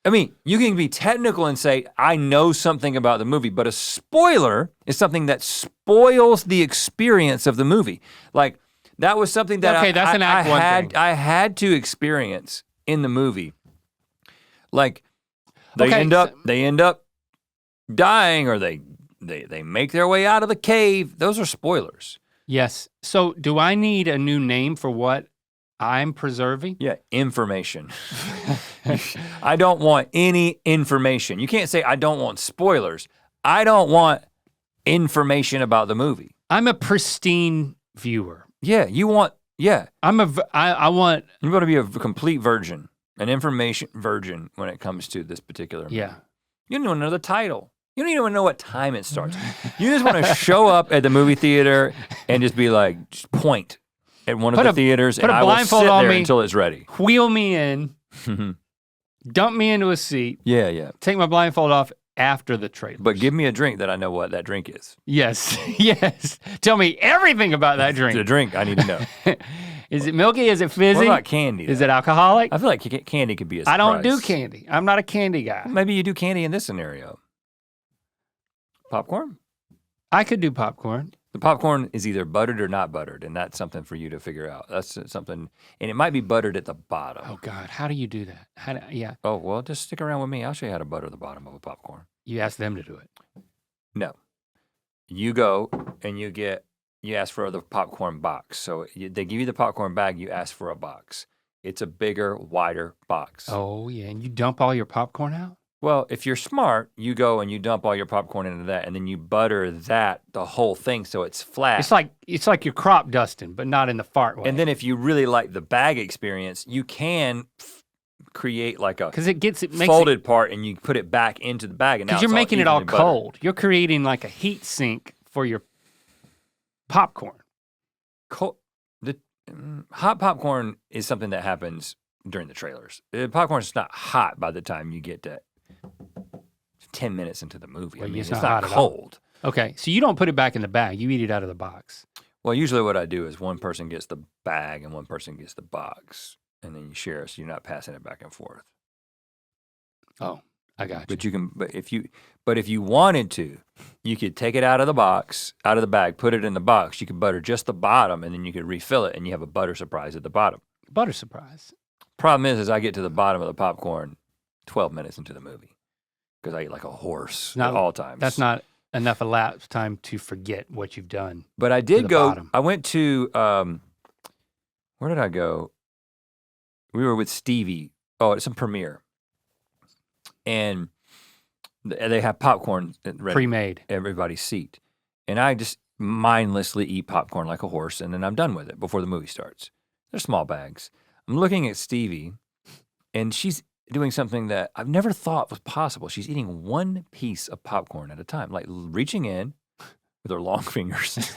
I mean, you can be technical and say, I know something about the movie, but a spoiler is something that spoils the experience of the movie. Like, that was something that that's an Act 1 thing. I had to experience in the movie. Like, they end up dying, or they make their way out of the cave. Those are spoilers. Yes. So do I need a new name for what I'm preserving? Yeah, information. I don't want any information. You can't say I don't want spoilers. I don't want information about the movie. I'm a pristine viewer. Yeah, you want, yeah. I want. You're going to be a complete virgin, an information virgin when it comes to this particular movie. Yeah. You don't even know the title. You don't even know what time it starts. You just want to show up at the movie theater and just be like, just point at one of the theaters, and I will sit there until it's ready. Wheel me in, dump me into a seat. Yeah. Take my blindfold off after the trailer. But give me a drink that I know what that drink is. Yes. Tell me everything about that drink. It's a drink I need to know. Is it milky? Is it fizzy? What about candy? Is it alcoholic? I feel like candy could be a surprise. I don't do candy. I'm not a candy guy. Maybe you do candy in this scenario. Popcorn? I could do popcorn. The popcorn is either buttered or not buttered, and that's something for you to figure out. That's something, and it might be buttered at the bottom. Oh God, how do you do that? Yeah. Oh, well, just stick around with me. I'll show you how to butter the bottom of a popcorn. You ask them to do it. No. You go and you ask for the popcorn box. So they give you the popcorn bag, you ask for a box. It's a bigger, wider box. Oh yeah, and you dump all your popcorn out? Well, if you're smart, you go and you dump all your popcorn into that, and then you butter the whole thing so it's flat. It's like you're crop dusting, but not in the fart way. And then if you really like the bag experience, you can create like a because it makes folded part, and you put it back into the bag. Because you're making it all cold. You're creating like a heat sink for your popcorn. Hot popcorn is something that happens during the trailers. Popcorn's not hot by the time you get to 10 minutes into the movie. Well, I mean, it's not not hot cold. Okay, so you don't put it back in the bag. You eat it out of the box. Well, usually what I do is one person gets the bag and one person gets the box, and then you share, so you're not passing it back and forth. Oh, I got you. But you can. But if you wanted to, you could take it out of the box, out of the bag, put it in the box. You could butter just the bottom, and then you could refill it, and you have a butter surprise at the bottom. Butter surprise. Problem is I get to the bottom of the popcorn 12 minutes into the movie because I eat like a horse at all times. That's not enough elapsed time to forget what you've done. But I did go. Bottom. I went to. Where did I go? We were with Stevie. Oh, it's some premiere. And they have popcorn ready, pre-made, everybody's seat, and I just mindlessly eat popcorn like a horse, and then I'm done with it before the movie starts. They're small bags. I'm looking at Stevie, and she's doing something that I've never thought was possible. She's eating one piece of popcorn at a time, like reaching in with her long fingers,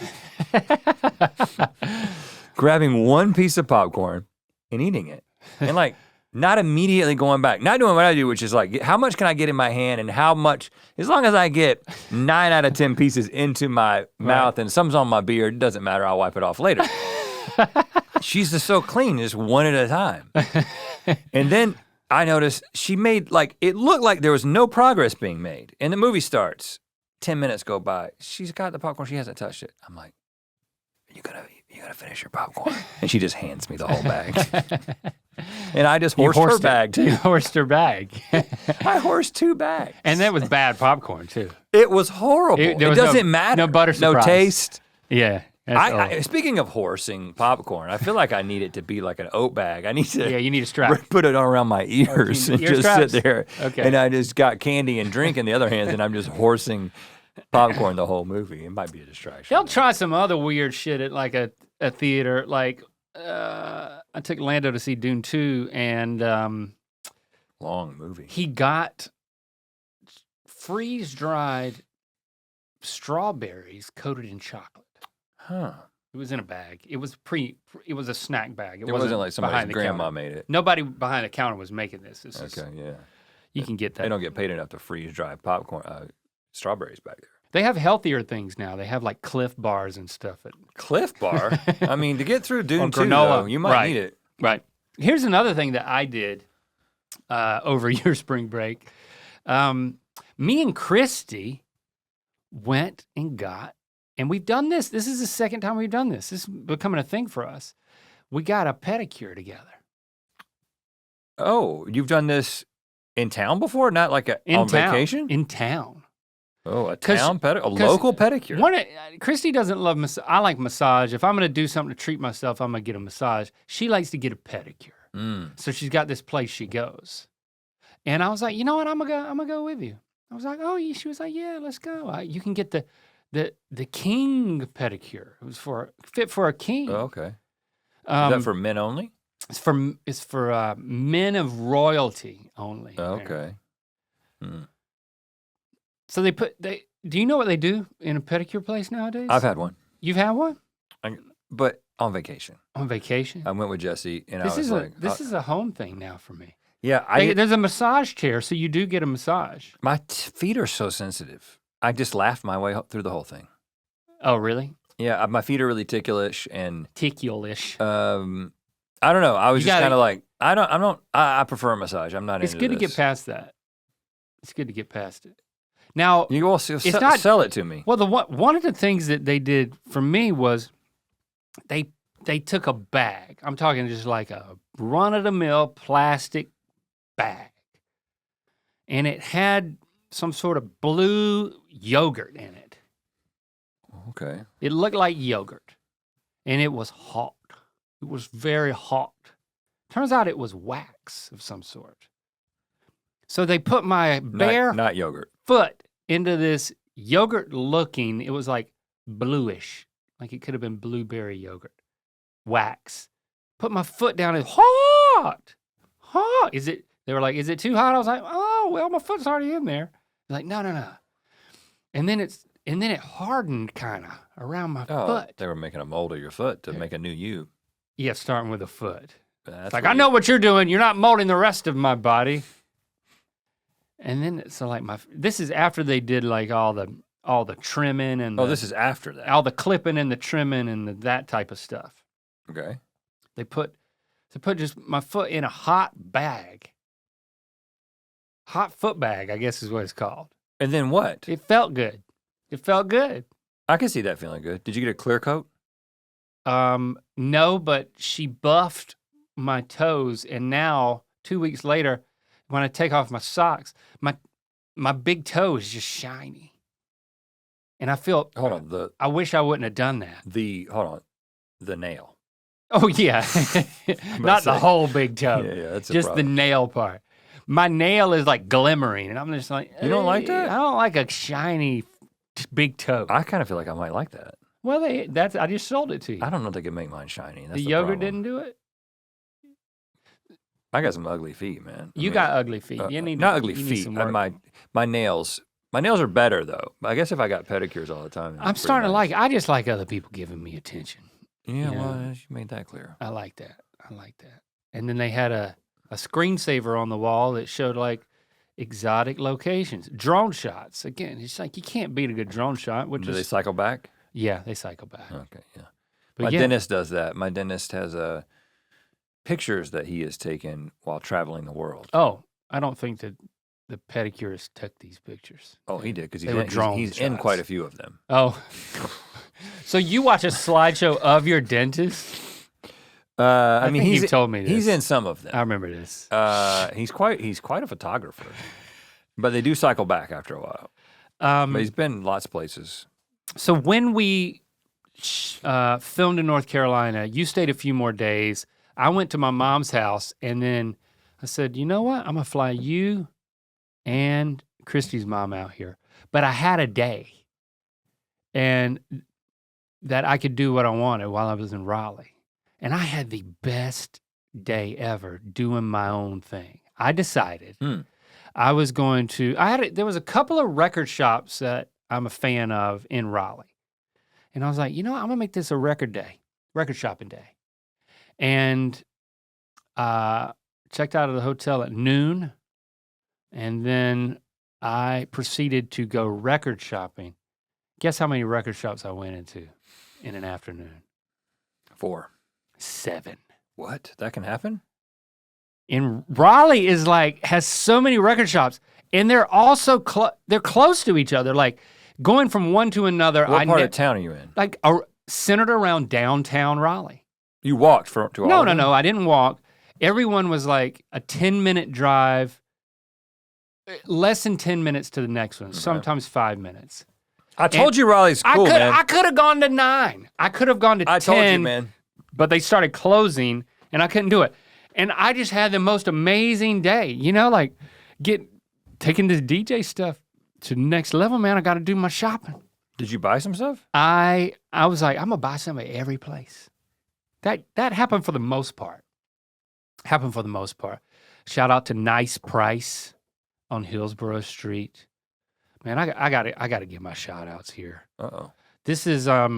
grabbing one piece of popcorn and eating it, and like. Not immediately going back, not doing what I do, which is like, how much can I get in my hand and how much, as long as I get 9 out of 10 pieces into my mouth and some's on my beard, it doesn't matter, I'll wipe it off later. She's just so clean, just one at a time. And then I noticed she made it looked like there was no progress being made. And the movie starts, 10 minutes go by, she's got the popcorn, she hasn't touched it. I'm like, you gotta finish your popcorn. And she just hands me the whole bag. And I just horsed her bag too. You horsed her bag. I horsed 2 bags. And that was bad popcorn too. It was horrible. It doesn't matter. No butter surprise. No taste. Yeah. Speaking of horsing popcorn, I feel like I need it to be like an oat bag. I need to you need a strap. Put it around my ears and just straps. sit there. Okay. And I just got candy and drink in the other hands, and I'm just horsing popcorn the whole movie. It might be a distraction. They'll try some other weird shit at like a theater. Like I took Lando to see Dune 2, and long movie. He got freeze-dried strawberries coated in chocolate. Huh. It was in a bag. It was a snack bag. It wasn't like somebody's grandma made it. Nobody behind the counter was making this. Yeah. You can get that. They don't get paid enough to freeze-dry popcorn, strawberries back there. They have healthier things now. They have like Cliff bars and stuff. Cliff Bar? I mean, to get through Dune 2, granola, though, you might need it. Right. Here's another thing that I did over your spring break. Me and Christy went and got, and we've done this. This is the second time we've done this. This is becoming a thing for us. We got a pedicure together. Oh, you've done this in town before? Not like on vacation? In town. Oh, a local pedicure. Christy doesn't love massage. I like massage. If I'm going to do something to treat myself, I'm going to get a massage. She likes to get a pedicure. So she's got this place she goes. And I was like, you know what? I'm gonna go with you. I was like, oh, she was like, yeah, let's go. You can get the king pedicure. It was fit for a king. Oh, okay. Is that for men only? It's for men of royalty only. Okay. So do you know what they do in a pedicure place nowadays? I've had one. You've had one? But on vacation. On vacation? I went with Jesse, and this is a home thing now for me. Yeah. There's a massage chair, so you do get a massage. My feet are so sensitive. I just laughed my way through the whole thing. Oh, really? Yeah, my feet are really ticklish and... Ticklish. I don't know. I was just kind of like, I prefer a massage. I'm not into this. It's good to get past that. It's good to get past it. Now, you also sell it to me. Well, one of the things that they did for me was they took a bag. I'm talking just like a run-of-the-mill plastic bag, and it had some sort of blue yogurt in it. Okay. It looked like yogurt, and it was hot. It was very hot. Turns out it was wax of some sort. So they put my bare not yogurt. foot into this yogurt looking, it was like bluish, like it could have been blueberry yogurt, wax. Put my foot down, it's hot. They were like, is it too hot? I was like, oh, well, my foot's already in there. They're like, no. And then it hardened kind of around my foot. They were making a mold of your foot to make a new you. Yeah, starting with a foot. That's like, I know what you're doing. You're not molding the rest of my body. And then, so like this is after they did like all the trimming and this is after that. all the clipping and the trimming and that type of stuff. Okay. They put just my foot in a hot bag. Hot foot bag, I guess is what it's called. And then what? It felt good. I can see that feeling good. Did you get a clear coat? No, but she buffed my toes, and now 2 weeks later, when I take off my socks, my big toe is just shiny. And I feel I wish I wouldn't have done that. The nail. Oh yeah. Not the whole big toe. Yeah, that's just the nail part. My nail is like glimmering, and I'm just like, you don't like that? I don't like a shiny big toe. I kind of feel like I might like that. Well, I just sold it to you. I don't know if they can make mine shiny. That's the problem. yogurt didn't do it? I got some ugly feet, man. You got ugly feet. Not ugly feet. My nails are better though. I guess if I got pedicures all the time. I'm starting to like it. I just like other people giving me attention. Yeah, well, you made that clear. I like that. And then they had a screensaver on the wall that showed like exotic locations, drone shots. Again, it's like you can't beat a good drone shot. Do they cycle back? Yeah, they cycle back. Okay, yeah. But my dentist does that. My dentist has pictures that he has taken while traveling the world. Oh, I don't think that the pedicurist took these pictures. Oh, he did because he's in quite a few of them. Oh, so you watch a slideshow of your dentist? I mean, he told me this. He's in some of them. I remember this. He's quite a photographer, but they do cycle back after a while. But he's been lots of places. So when we filmed in North Carolina, you stayed a few more days. I went to my mom's house, and then I said, you know what? I'm gonna fly you and Christy's mom out here. But I had a day, and that I could do what I wanted while I was in Raleigh. And I had the best day ever doing my own thing. I decided I was going to, there was a couple of record shops that I'm a fan of in Raleigh. And I was like, you know what? I'm gonna make this a record shopping day. And checked out of the hotel at noon. And then I proceeded to go record shopping. Guess how many record shops I went into in an afternoon? 4. 7. What? That can happen? In Raleigh has so many record shops, and they're also they're close to each other, like going from one to another. What part of town are you in? Like centered around downtown Raleigh. You walked to all of them? No, I didn't walk. Everyone was like a 10-minute drive, less than 10 minutes to the next one, sometimes 5 minutes. I told you Raleigh's cool, man. I could have gone to 9. I could have gone to 10. I told you, man. But they started closing, and I couldn't do it. And I just had the most amazing day, like taking this DJ stuff to the next level, man. I got to do my shopping. Did you buy some stuff? I was like, I'm gonna buy some at every place. That happened for the most part. Shout out to Nice Price on Hillsborough Street. Man, I got to give my shout outs here. Uh-oh. This is I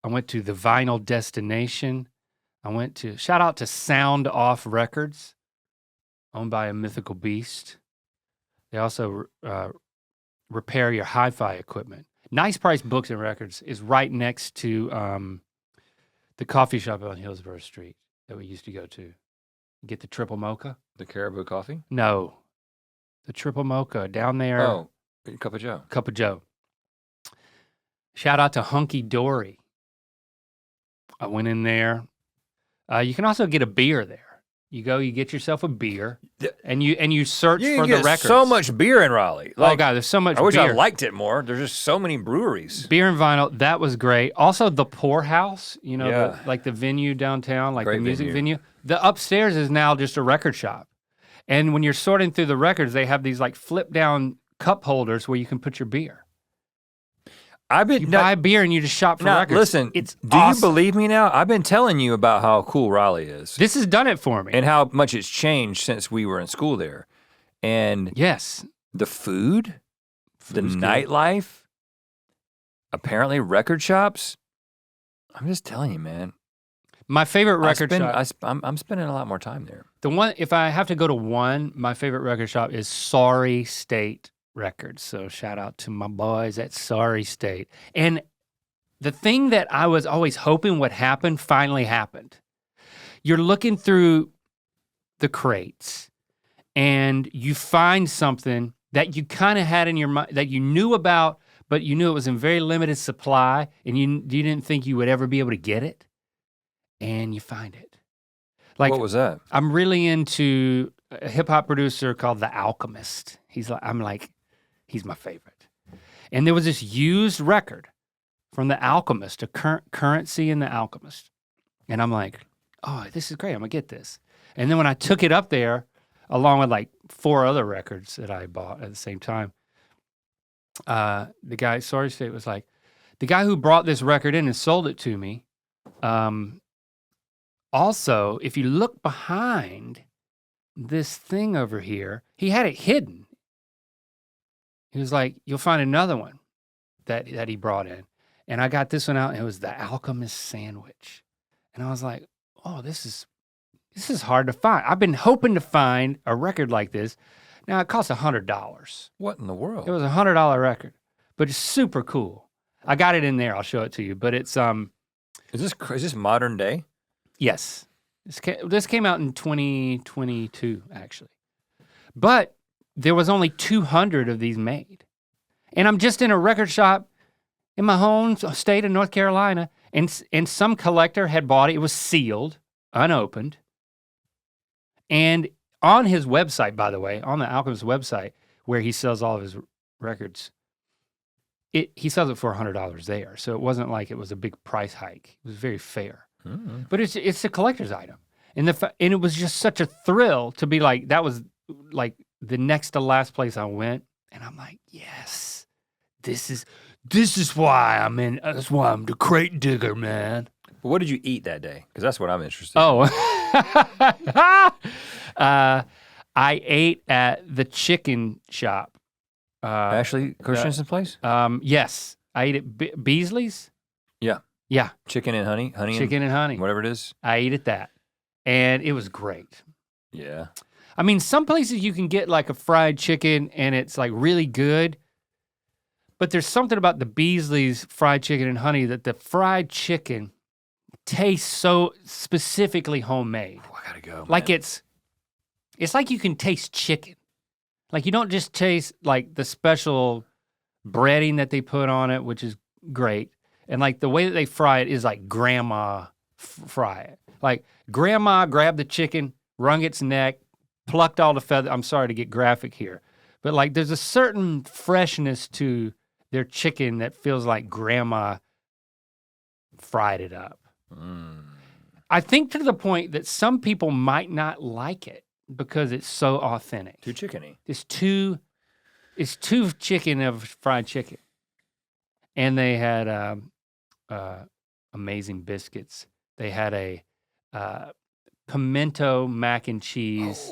went to the Vinyl Destination. Shout out to Sound Off Records, owned by a mythical beast. They also repair your hi-fi equipment. Nice Price Books and Records is right next to the coffee shop on Hillsborough Street that we used to go to. Get the triple mocha. The Caribou Coffee? No, the triple mocha down there. Oh, Cup of Joe. Cup of Joe. Shout out to Hunky Dory. I went in there. You can also get a beer there. You get yourself a beer, and you search for the records. So much beer in Raleigh. Oh God, there's so much beer. I wish I liked it more. There's just so many breweries. Beer and vinyl, that was great. Also, the Poorhouse, the venue downtown, like great the music venue. The upstairs is now just a record shop. And when you're sorting through the records, they have these like flip down cup holders where you can put your beer. You buy a beer and you just shop for records. Listen, it's do awesome. you believe me now? I've been telling you about how cool Raleigh is. This has done it for me. And how much it's changed since we were in school there. And yes, the food, the Food's good. nightlife, apparently record shops. I'm just telling you, man. My favorite record shop. I'm spending a lot more time there. The one, if I have to go to one, my favorite record shop is Sorry State Records. So shout out to my boys at Sorry State. And the thing that I was always hoping would happen finally happened. You're looking through the crates and you find something that you kind of had in your mind, that you knew about, but you knew it was in very limited supply and you didn't think you would ever be able to get it. And you find it. Like, what was that? I'm really into a hip hop producer called The Alchemist. He's my favorite. And there was this used record from The Alchemist, a Currency in The Alchemist. And I'm like, oh, this is great, I'm gonna get this. And then when I took it up there, along with like 4 other records that I bought at the same time, the guy, Sorry State, was like, the guy who brought this record in and sold it to me, also, if you look behind this thing over here, he had it hidden. He was like, you'll find another one that he brought in. And I got this one out and it was the Alchemist Sandwich. And I was like, oh, this is hard to find. I've been hoping to find a record like this. Now it costs $100. What in the world? It was a $100 record, but it's super cool. I got it in there, I'll show it to you, but it's, Is this modern day? Yes, this came out in 2022, actually. But there was only 200 of these made. And I'm just in a record shop in my home state of North Carolina, and some collector had bought it. It was sealed, unopened. And on his website, by the way, on the Alchemist website, where he sells all of his records, he sells it for $100 there. So it wasn't like it was a big price hike. It was very fair. Mm-hmm. But it's a collector's item. And it was just such a thrill to be like, that was like the next to last place I went. And I'm like, yes, this is why that's why I'm the crate digger, man. What did you eat that day? Because that's what I'm interested in. I ate at the chicken shop. Ashley Christensen's place? Yes, I ate at Beasley's. Yeah. Yeah. Chicken and honey? Chicken and honey. Whatever it is. I ate at that. And it was great. Yeah. I mean, some places you can get like a fried chicken and it's like really good. But there's something about the Beasley's fried chicken and honey that the fried chicken tastes so specifically homemade. Oh, I gotta go, man. Like it's like you can taste chicken. Like you don't just taste like the special breading that they put on it, which is great. And like the way that they fry it is like grandma fry it. Like grandma grabbed the chicken, wrung its neck, plucked all the feathers. I'm sorry to get graphic here. But like there's a certain freshness to their chicken that feels like grandma fried it up. Mm. I think to the point that some people might not like it because it's so authentic. Too chickeny. It's too chicken of fried chicken. And they had amazing biscuits. They had a pimento mac and cheese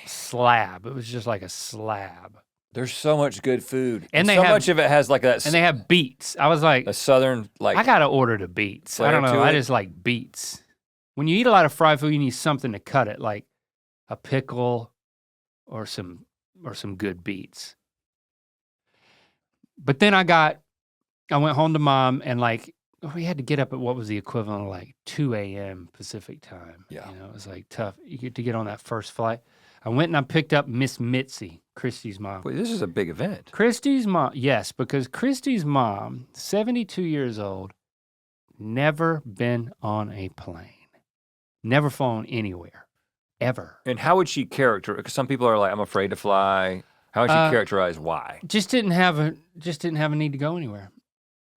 slab. It was just like a slab. There's so much good food. And so much of it has like that. And they have beets. I was like, a southern like. I gotta order the beets. I don't know. I just like beets. When you eat a lot of fried food, you need something to cut it, like a pickle or some good beets. But then I went home to mom and like we had to get up at what was the equivalent of like 2 a.m. Pacific time. Yeah. You know, it was like tough. You get to get on that first flight. I went and I picked up Miss Mitzi, Christy's mom. Wait, this is a big event. Christy's mom, yes, because Christy's mom, 72 years old, never been on a plane, never flown anywhere, ever. And how would she characterize? Because some people are like, I'm afraid to fly. How would she characterize why? Just didn't have a need to go anywhere,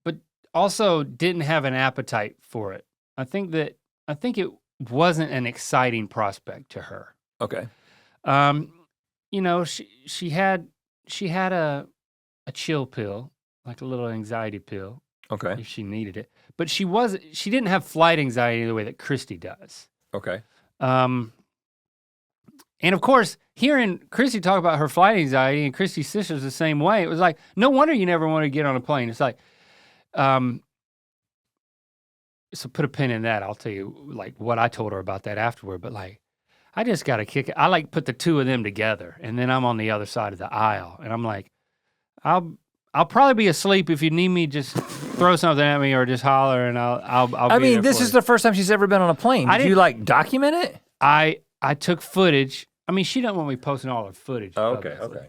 but also didn't have an appetite for it. I think it wasn't an exciting prospect to her. Okay. You know, she had a chill pill, like a little anxiety pill, Okay. if she needed it. But she didn't have flight anxiety the way that Christy does. Okay. And of course, hearing Christy talk about her flight anxiety and Christy's sister's the same way, it was like, no wonder you never want to get on a plane. It's like, so put a pin in that. I'll tell you like what I told her about that afterward. But like, I just got to kick it. I like put the two of them together, and then I'm on the other side of the aisle, and I'm like, I'll probably be asleep if you need me. Just throw something at me or just holler, and I'll. I mean, this is the first time she's ever been on a plane. Did you like document it? I took footage. I mean, she doesn't want me posting all her footage. Oh, publicly. okay.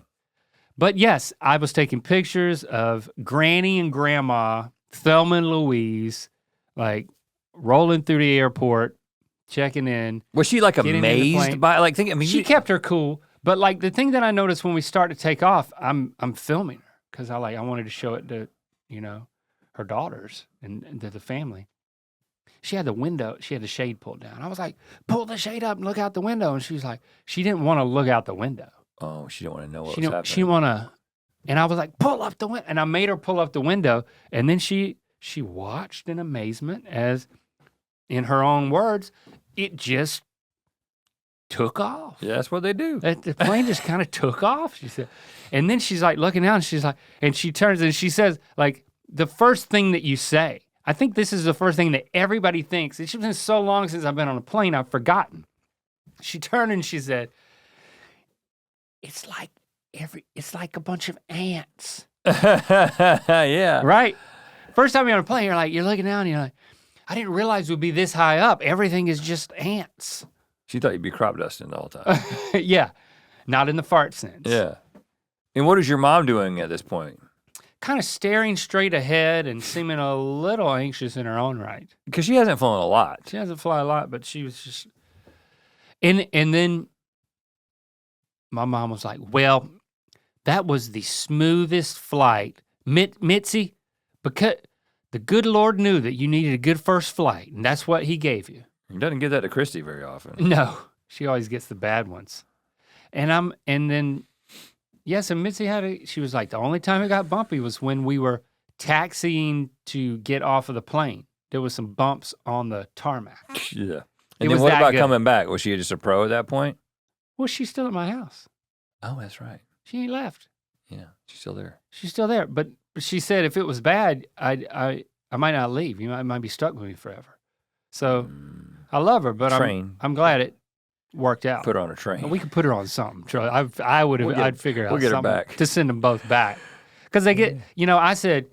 But yes, I was taking pictures of Granny and Grandma, Thelma and Louise, like rolling through the airport, checking in. Was she like amazed by like thinking? I mean, she kept her cool, but like the thing that I noticed when we start to take off, I'm filming her because I wanted to show it to her daughters and to the family. She had the shade pulled down. I was like, pull the shade up and look out the window. And she was like, she didn't want to look out the window. Oh, she didn't want to know what was happening. She didn't want to, and I was like, pull up the window. And I made her pull up the window. And then she watched in amazement as, in her own words, it just took off. Yeah, that's what they do. The plane just kind of took off, she said. And then she's like looking down, and she's like, and she turns and she says, like, the first thing that you say, I think this is the first thing that everybody thinks. It's been so long since I've been on a plane, I've forgotten. She turned and she said, it's like a bunch of ants. Yeah. Right? First time you're on a plane, you're looking down and you're like, I didn't realize we'd be this high up. Everything is just ants. She thought you'd be crop dusting the whole time. Yeah. Not in the fart sense. Yeah. And what is your mom doing at this point? Kind of staring straight ahead and seeming a little anxious in her own right. Because she hasn't flown a lot. She hasn't flown a lot, but she was just... And then my mom was like, well, that was the smoothest flight. Mitzi, because the good Lord knew that you needed a good first flight, and that's what he gave you. He doesn't give that to Christy very often. No, she always gets the bad ones. And Mitzi she was like, the only time it got bumpy was when we were taxiing to get off of the plane. There was some bumps on the tarmac. Yeah. And then what about coming back? Was she just a pro at that point? Well, she's still at my house. Oh, that's right. She ain't left. Yeah, she's still there. She's still there. But she said if it was bad, I might not leave. You might be stuck with me forever. So I love her, but I'm glad it worked out. Put her on a train. We could put her on something. I'd figure out we'll get something her back. to send them both back. Because they get, I said,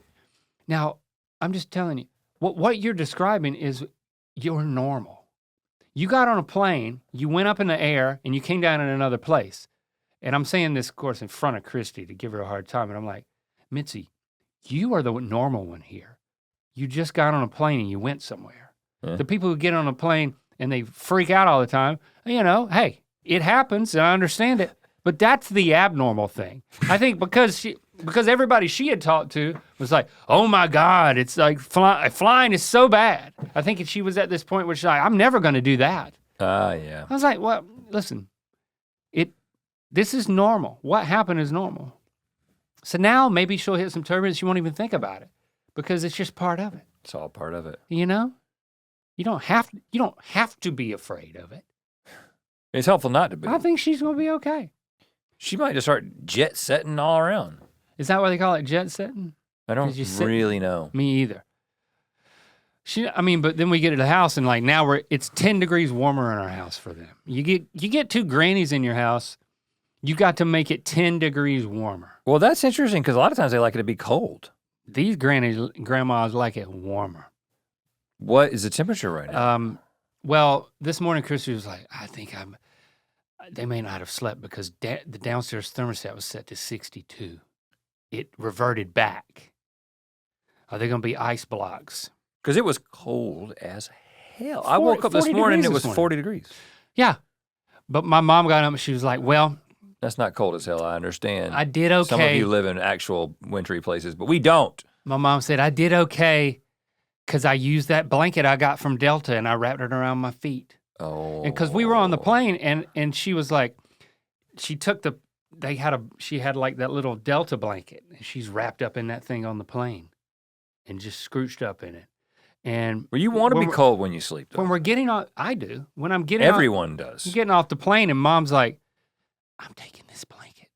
now I'm just telling you, what you're describing is you're normal. You got on a plane, you went up in the air, and you came down in another place. And I'm saying this, of course, in front of Christy to give her a hard time. And I'm like, Mitzi, you are the normal one here. You just got on a plane and you went somewhere. Yeah. The people who get on a plane and they freak out all the time, hey, it happens and I understand it. But that's the abnormal thing. I think because everybody she had talked to was like, oh my God, it's like flying is so bad. I think she was at this point where she's like, I'm never going to do that. Yeah. I was like, well, listen, this is normal. What happened is normal. So now maybe she'll hit some turbulence. She won't even think about it because it's just part of it. It's all part of it. You don't have to be afraid of it. It's helpful not to be. I think she's going to be okay. She might just start jet setting all around. Is that what they call it, jet setting? I don't really know. Me either. But then we get to the house and now it's 10 degrees warmer in our house for them. You get two grannies in your house, you got to make it 10 degrees warmer. Well, that's interesting because a lot of times they like it to be cold. These grandmas like it warmer. What is the temperature right now? Well, this morning Christy was like, I think they may not have slept because the downstairs thermostat was set to 62. It reverted back. Are they going to be ice blocks? Because it was cold as hell. I woke up this morning and it was 40 degrees. Yeah. But my mom got up and she was like, well. That's not cold as hell, I understand. I did okay. Some of you live in actual wintry places, but we don't. My mom said, I did okay because I used that blanket I got from Delta and I wrapped it around my feet. Oh. And because we were on the plane, and she was like, she took she had like that little Delta blanket, and she's wrapped up in that thing on the plane, and just scrooched up in it. And Well, you want to be cold when you sleep, though. when we're getting off, I do. When I'm getting Everyone does. I'm getting off the plane, and Mom's like, I'm taking this blanket.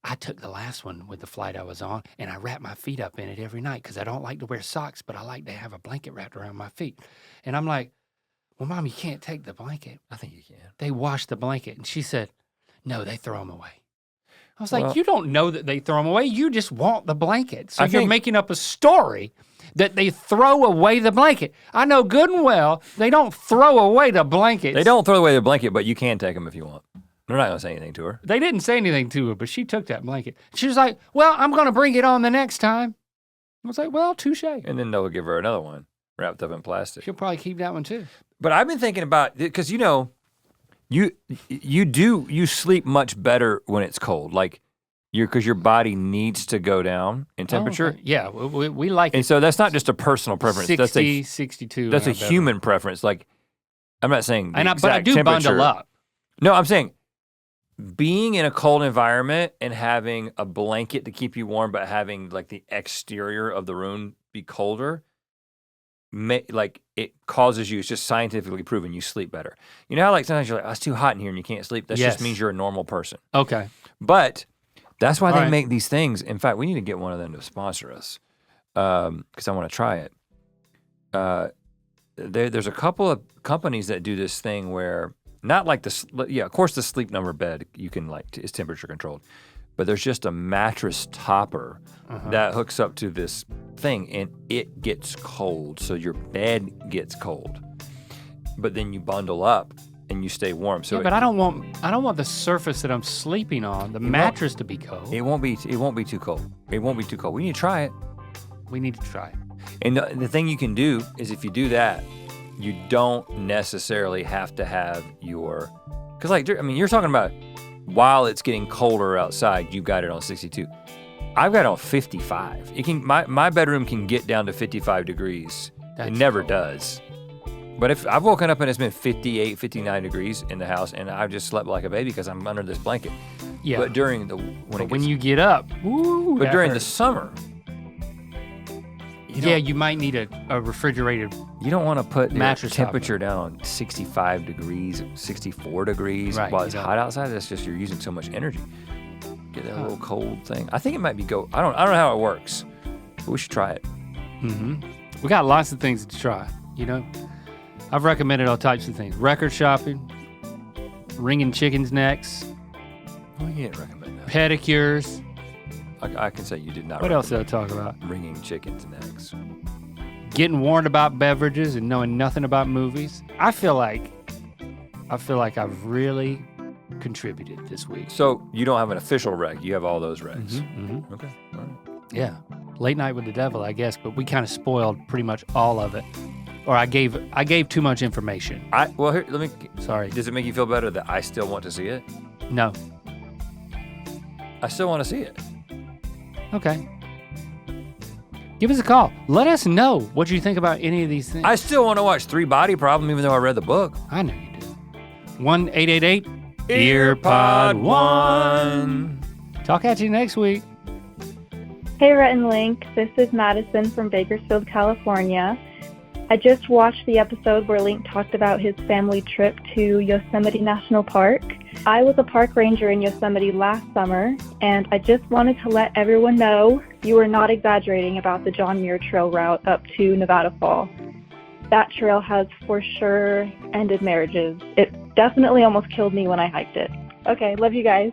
I took the last one with the flight I was on, and I wrap my feet up in it every night because I don't like to wear socks, but I like to have a blanket wrapped around my feet. And I'm like, well, Mom, you can't take the blanket. I think you can. They wash the blanket. And she said, no, they throw them away. I was Well, like, you don't know that they throw them away. You just want the blanket. So I you're think- making up a story that they throw away the blanket. I know good and well they don't throw away the blankets. They don't throw away the blanket, but you can take them if you want. They're not going to say anything to her. They didn't say anything to her, but she took that blanket. She was like, well, I'm going to bring it on the next time. I was like, well, touche. And then they'll give her another one wrapped up in plastic. She'll probably keep that one too. But I've been thinking about, because you sleep much better when it's cold. Like, because your body needs to go down in temperature. Oh, okay. Yeah, we like And it. so that's not just a personal preference. 60, 62. That's in a our bedroom. human preference. Like, I'm not saying the But I exact do temperature. bundle up. No, I'm saying being in a cold environment and having a blanket to keep you warm, but having like the exterior of the room be colder, like it causes you, it's just scientifically proven you sleep better. You know how like sometimes you're like, oh, it's too hot in here and you can't sleep? That Yes. just means you're a normal person. Okay. But that's why All they right. make these things. In fact, we need to get one of them to sponsor us because I want to try it. There's a couple of companies that do this thing where not like of course the Sleep Number bed you can like is temperature controlled, but there's just a mattress topper that hooks up to this thing and it gets cold, so your bed gets cold, but then you bundle up and you stay warm. So Yeah, but I don't want the surface that I'm sleeping on, the mattress, to be cold. it won't be too cold. It won't be too cold. We need to try it. We need to try it. And the thing you can do is if you do that, you don't necessarily have to have because like, I mean, you're talking about while it's getting colder outside, you've got it on 62. I've got it on 55. My bedroom can get down to 55 degrees. That's it never cold. does. But if I've woken up and it's been 58, 59 degrees in the house and I've just slept like a baby because I'm under this blanket. Yeah. But during when you get up, woo, but that during the hurts. summer, you might need a refrigerated. you don't want to put the Mattress temperature down on 65 degrees, 64 degrees Right, while you it's don't. hot outside. That's just you're using so much energy. Get that little cold thing. I think it might be I don't know how it works, but we should try it. We got lots of things to try. You know, I've recommended all types of things: record shopping, wringing chickens' necks, Well, you didn't recommend that. pedicures. I can say you did not. What else did I talk about? Wringing chickens' necks. Getting warned about beverages and knowing nothing about movies. I feel like I've really contributed this week. So you don't have an official rec. You have all those recs. Okay. All right. Yeah. Late Night with the Devil, I guess, but we kind of spoiled pretty much all of it. Or I gave too much information. Well, here, let me. Sorry. Does it make you feel better that I still want to see it? No. I still want to see it. Okay. Give us a call. Let us know what you think about any of these things. I still want to watch Three Body Problem, even though I read the book. I know you do. 1-888-EARPOD1. Talk at you next week. Hey, Rhett and Link. This is Madison from Bakersfield, California. I just watched the episode where Link talked about his family trip to Yosemite National Park. I was a park ranger in Yosemite last summer, and I just wanted to let everyone know you were not exaggerating about the John Muir Trail route up to Nevada Fall. That trail has for sure ended marriages. It definitely almost killed me when I hiked it. Okay, love you guys.